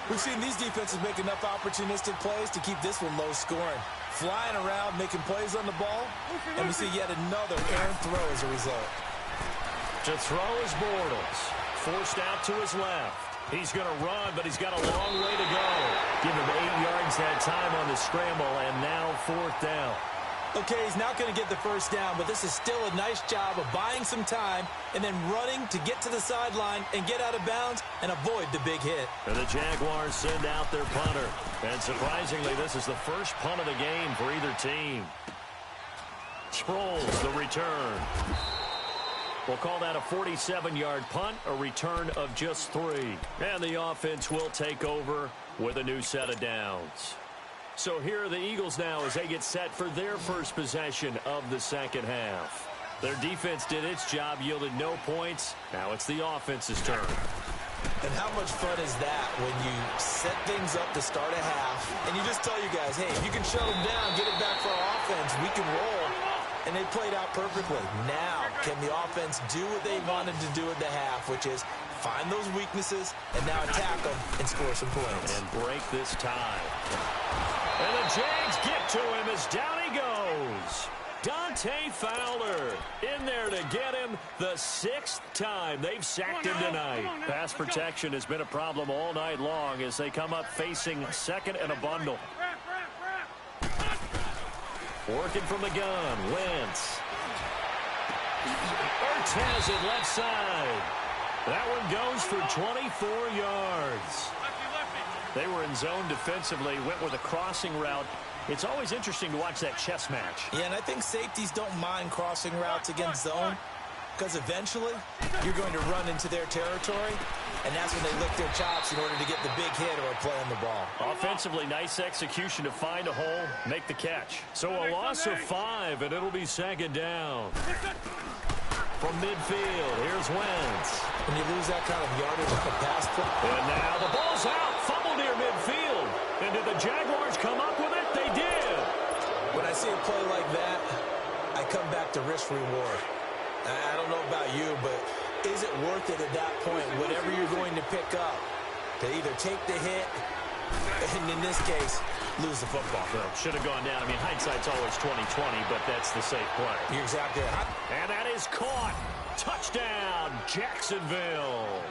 S3: We've seen these defenses make enough opportunistic plays to keep this one low scoring. Flying around, making plays on the ball. And we see yet another errant throw as a result.
S2: To throw is Bortles. Forced out to his left. He's going to run, but he's got a long way to go. Give him 8 yards that time on the scramble, and now 4th down.
S3: Okay, he's not going to get the first down, but this is still a nice job of buying some time and then running to get to the sideline and get out of bounds and avoid the big hit.
S2: And the Jaguars send out their punter. And surprisingly, this is the first punt of the game for either team. Sproles, the return. We'll call that a 47-yard punt, a return of just 3. And the offense will take over with a new set of downs. So here are the Eagles now as they get set for their first possession of the second half. Their defense did its job, yielded no points. Now it's the offense's turn.
S3: And how much fun is that when you set things up to start a half, and you just tell you guys, hey, if you can shut them down, get it back for our offense, we can roll. And they played out perfectly. Now, can the offense do what they wanted to do at the half, which is find those weaknesses and now attack them and score some points.
S2: And break this tie. And the Jags get to him as down he goes. Dante Fowler in there to get him the 6th time they've sacked him tonight. Pass protection has been a problem all night long as they come up facing second and a bundle. Working from the gun, Wentz. Ertz has it left side. That one goes for 24 yards. They were in zone defensively, went with a crossing route It's always interesting to watch that chess match.
S3: Yeah, and I think safeties don't mind crossing routes against zone because eventually you're going to run into their territory, and that's when they lick their chops in order to get the big hit or play on the ball.
S2: Offensively, nice execution to find a hole, make the catch. So a loss of 5, and it'll be second down. From midfield, here's Wentz.
S3: When you lose that kind of yardage on a pass play.
S2: And now the ball's out, fumble near midfield. And did the Jaguars come up with it? They did.
S3: When I see a play like that, I come back to risk-reward. I don't know about you, but is it worth it at that point, whatever you're going to pick up, to either take the hit, and in this case, lose the football?
S2: Well, should have gone down. I mean, hindsight's always 20/20, but that's the safe play.
S3: You're exactly right.
S2: And that is caught. Touchdown, Jacksonville.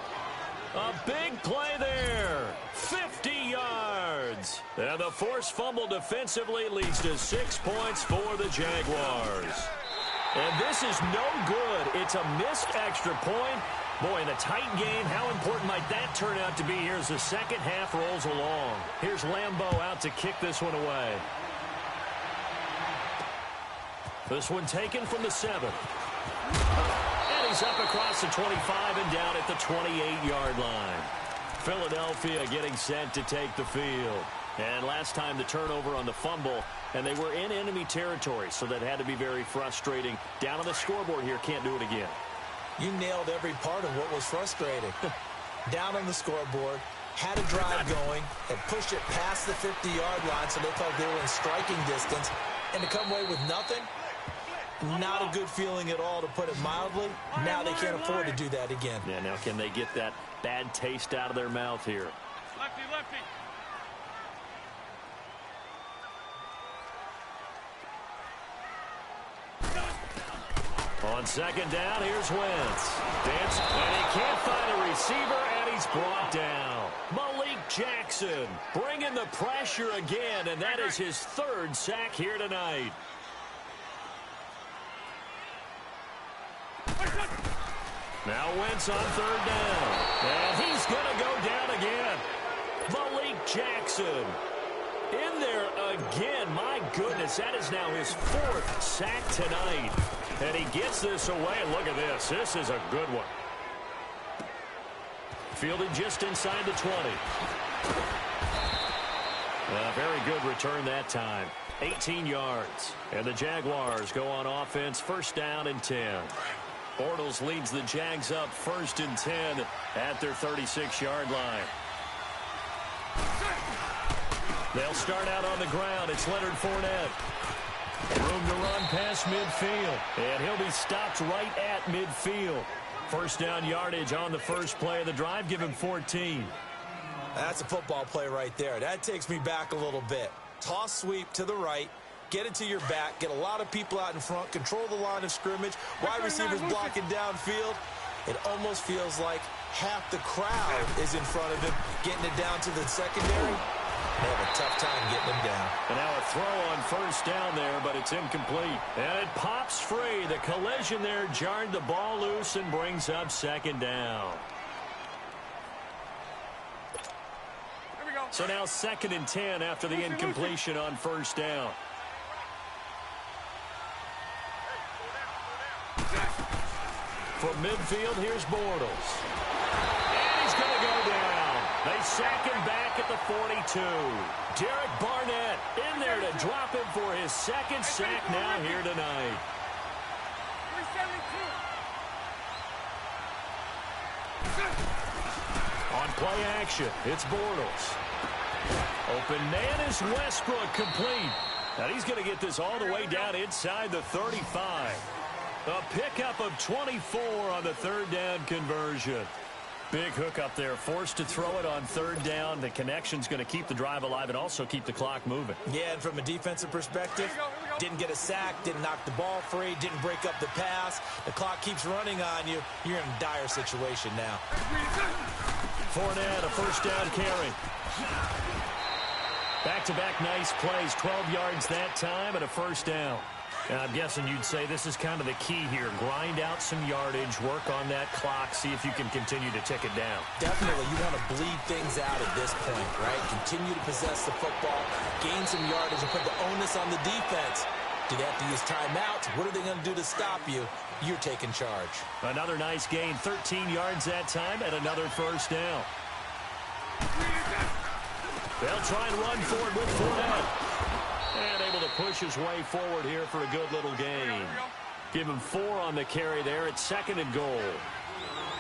S2: A big play there. 50 yards. And the forced fumble defensively leads to 6 points for the Jaguars. And this is no good. It's a missed extra point. Boy, in a tight game, how important might that turn out to be here as the second half rolls along? Here's Lambeau out to kick this one away. This one taken from the 7. And he's up across the 25 and down at the 28-yard line. Philadelphia getting set to take the field. And last time the turnover on the fumble, and they were in enemy territory, so that had to be very frustrating. Down on the scoreboard here, can't do it again.
S3: You nailed every part of what was frustrating. Down on the scoreboard, had a drive going, and pushed it past the 50-yard line so they felt they were in striking distance, and to come away with nothing, not a good feeling at all, to put it mildly. Now they can't afford to do that again.
S2: Yeah, now can they get that bad taste out of their mouth here?
S6: Lefty, lefty.
S2: On second down, here's Wentz. Dance, and he can't find a receiver, and he's brought down. Malik Jackson bringing the pressure again, and that is his 3rd sack here tonight. Now Wentz on 3rd down, and he's going to go down again. Malik Jackson in there again. My goodness, that is now his 4th sack tonight. And he gets this away. Look at this. This is a good one. Fielded just inside the 20. A very good return that time. 18 yards. And the Jaguars go on offense, 1st down and 10. Bortles leads the Jags up 1st and 10 at their 36-yard line. They'll start out on the ground. It's Leonard Fournette. Room to run past midfield. And he'll be stopped right at midfield. 1st down yardage on the first play of the drive. Give him 14.
S3: That's a football play right there. That takes me back a little bit. Toss sweep to the right. Get it to your back. Get a lot of people out in front. Control the line of scrimmage. Wide receivers blocking downfield. It almost feels like half the crowd is in front of him, getting it down to the secondary. They have a tough time getting him down.
S2: And now a throw on 1st down there, but it's incomplete. And it pops free. The collision there jarred the ball loose and brings up 2nd down.
S6: Here we go.
S2: So now 2nd and 10 after the incompletion on 1st down. From midfield, here's Bortles. And he's going to go down. They sack him back at the 42. Derek Barnett in there to drop him for his 2nd sack now here tonight.
S6: 372.
S2: On play action, it's Bortles. Open man is Westbrook, complete. Now he's going to get this all the way down inside the 35. A pickup of 24 on the 3rd down conversion. Big hook up there, forced to throw it on 3rd down. The connection's going to keep the drive alive and also keep the clock moving.
S3: Yeah, and from a defensive perspective, didn't get a sack, didn't knock the ball free, didn't break up the pass. The clock keeps running on you. You're in a dire situation now.
S2: Fournette, a 1st down carry. Back-to-back nice plays, 12 yards that time and a 1st down. I'm guessing you'd say this is kind of the key here. Grind out some yardage, work on that clock, see if you can continue to tick it down.
S3: Definitely, you want to bleed things out at this point, right? Continue to possess the football, gain some yardage, and put the onus on the defense. Do they have to use timeouts? What are they going to do to stop you? You're taking charge.
S2: Another nice gain, 13 yards that time, and another first down. They'll try and run for it with Fournette. And able to push his way forward here for a good little gain. Give him 4 on the carry there. It's 2nd and goal.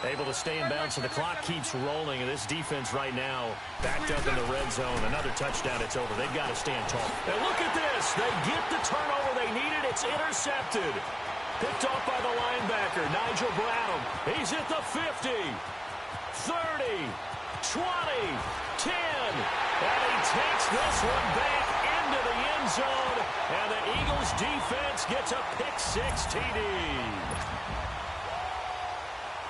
S2: Able to stay in bounds, and the clock keeps rolling. And this defense right now backed up in the red zone. Another touchdown, it's over. They've got to stand tall. And look at this. They get the turnover they needed. It's intercepted. Picked off by the linebacker, Nigel Bradham. He's at the 50, 30, 20, 10. And he takes this one back into the end zone, and the Eagles defense gets a pick-6 TD.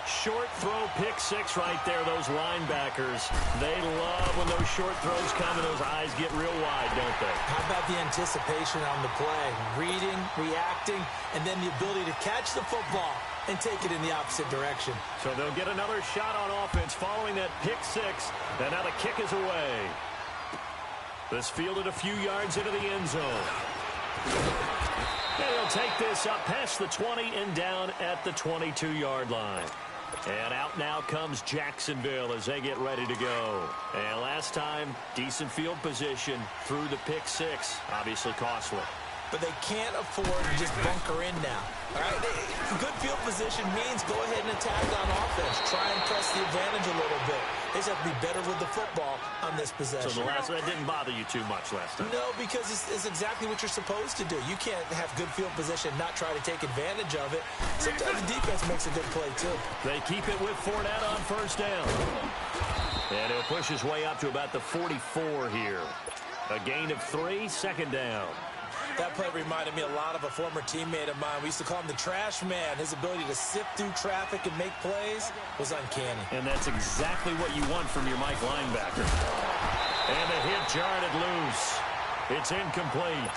S2: Short throw, pick-6 right there, those linebackers. They love when those short throws come and those eyes get real wide, don't they?
S3: How about the anticipation on the play? Reading, reacting, and then the ability to catch the football and take it in the opposite direction.
S2: So they'll get another shot on offense following that pick-6, and now the kick is away. This fielded a few yards into the end zone. And he'll take this up past the 20 and down at the 22-yard line. And out now comes Jacksonville as they get ready to go. And last time, decent field position through the pick-6. Obviously costly.
S3: But they can't afford to just bunker in now. All right? Good field position means go ahead and attack on offense. Try and press the advantage a little bit. They just have to be better with the football on this possession.
S2: So that didn't bother you too much last time?
S3: No, because it's exactly what you're supposed to do. You can't have good field position and not try to take advantage of it. Sometimes the defense makes a good play, too.
S2: They keep it with Fournette on first down. And he'll push his way up to about the 44 here. A gain of 3, 2nd down.
S3: That play reminded me a lot of a former teammate of mine. We used to call him the trash man. His ability to sift through traffic and make plays was uncanny.
S2: And that's exactly what you want from your Mike linebacker. And the hit jarred loose. It's incomplete.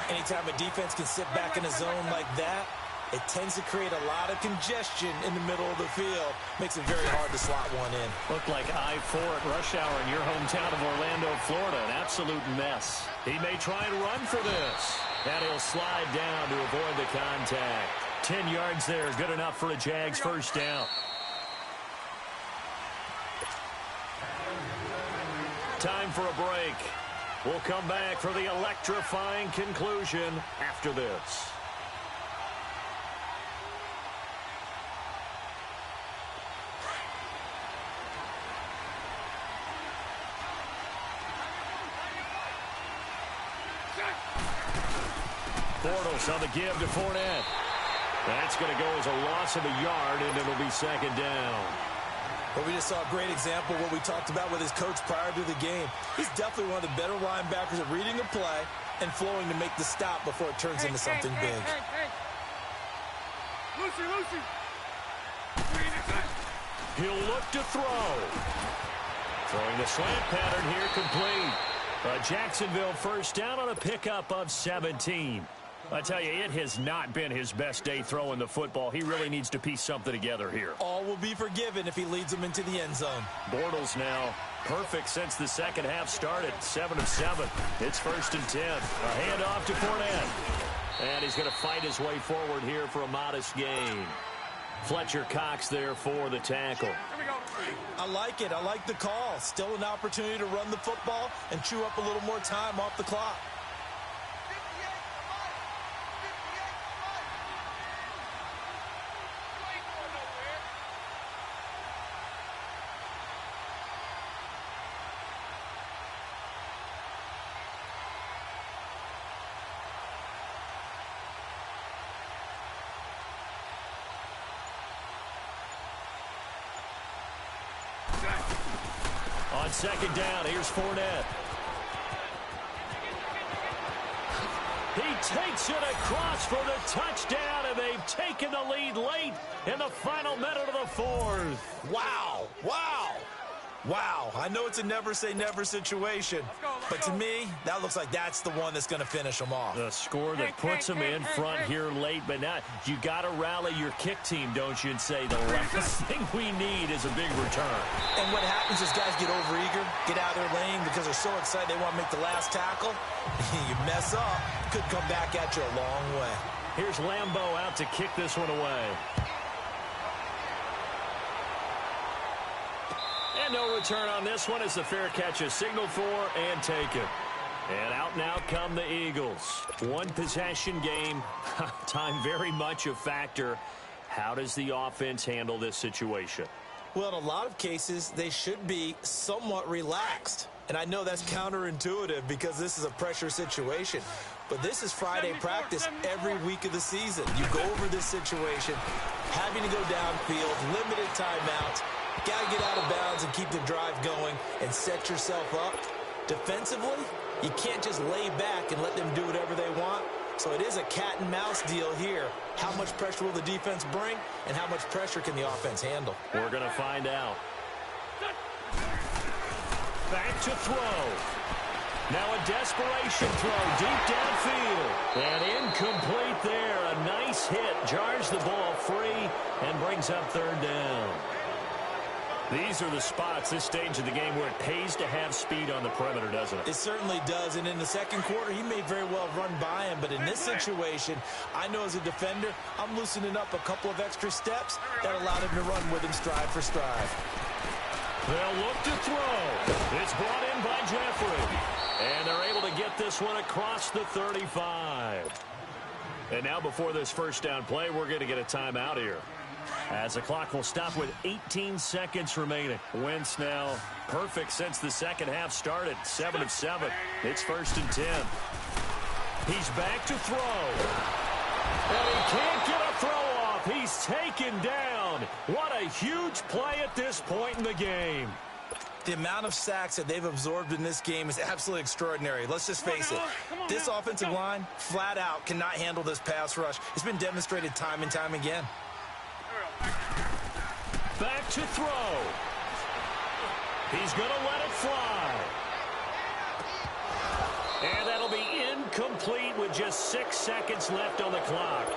S3: Anytime a defense can sit back in a zone like that, it tends to create a lot of congestion in the middle of the field. Makes it very hard to slot one in.
S2: Looked like I-4 at rush hour in your hometown of Orlando, Florida. An absolute mess. He may try and run for this. And he'll slide down to avoid the contact. 10 yards there. Good enough for a Jags first down. Time for a break. We'll come back for the electrifying conclusion after this. Bortles on the give to Fournette. That's going to go as a loss of a yard, and it'll be 2nd down.
S3: Well, we just saw a great example of what we talked about with his coach prior to the game. He's definitely one of the better linebackers at reading a play and flowing to make the stop before it turns into something big.
S6: Lucy.
S2: He'll look to throw. Throwing the slant pattern here complete. A Jacksonville first down on a pickup of 17. I tell you, it has not been his best day throwing the football. He really needs to piece something together here.
S3: All will be forgiven if he leads them into the end zone.
S2: Bortles now perfect since the second half started. 7 of 7. It's 1st and 10. A handoff to Fournette. And he's going to fight his way forward here for a modest gain. Fletcher Cox there for the tackle.
S3: I like it. I like the call. Still an opportunity to run the football and chew up a little more time off the clock.
S2: On 2nd down, here's Fournette. He takes it across for the touchdown, and they've taken the lead late in the final minute of the 4th.
S3: Wow. Wow, I know it's a never-say-never situation, but to me, that looks like that's the one that's going to finish them off.
S2: The score that puts them in front here late, but now you got to rally your kick team, don't you, and say the last thing we need is a big return.
S3: And what happens is guys get overeager, get out of their lane because they're so excited they want to make the last tackle. You mess up, could come back at you a long way.
S2: Here's Lambeau out to kick this one away. And no return on this one as the fair catch is signaled for and taken. And out now come the Eagles. One possession game. Time very much a factor. How does the offense handle this situation?
S3: Well, in a lot of cases, they should be somewhat relaxed. And I know that's counterintuitive because this is a pressure situation. But this is Friday practice every week of the season. You go over this situation, having to go downfield, limited timeouts, got to get out of bounds and keep the drive going and set yourself up. Defensively, you can't just lay back and let them do whatever they want. So it is a cat and mouse deal here. How much pressure will the defense bring and how much pressure can the offense handle?
S2: We're going to find out. Back to throw. Now a desperation throw deep downfield. And incomplete there. A nice hit. Jars the ball free and brings up third down. These are the spots, this stage of the game, where it pays to have speed on the perimeter, doesn't it?
S3: It certainly does. And in the second quarter, he may very well run by him. But in this situation, I know as a defender, I'm loosening up a couple of extra steps that allowed him to run with him stride for stride.
S2: They'll look to throw. It's brought in by Jeffrey. And they're able to get this one across the 35. And now before this first down play, we're going to get a timeout here, as the clock will stop with 18 seconds remaining. Wentz now perfect since the second half started. 7 of 7. It's 1st and 10. He's back to throw. And he can't get a throw off. He's taken down. What a huge play at this point in the game.
S3: The amount of sacks that they've absorbed in this game is absolutely extraordinary. Let's just face it. This offensive line, flat out, cannot handle this pass rush. It's been demonstrated time and time again.
S2: Back to throw. He's going to let it fly. And that'll be incomplete with just 6 seconds left on the clock.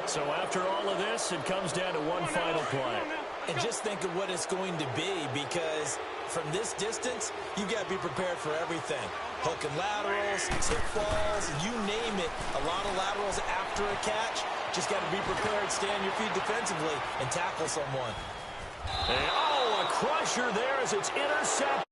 S2: So after all of this, it comes down to one final play.
S3: And just think of what it's going to be, because from this distance, you got to be prepared for everything. Hook and laterals, tip balls, you name it. A lot of laterals after a catch. Just got to be prepared, stay on your feet defensively, and tackle someone.
S2: And, oh, a crusher there as it's intercepted.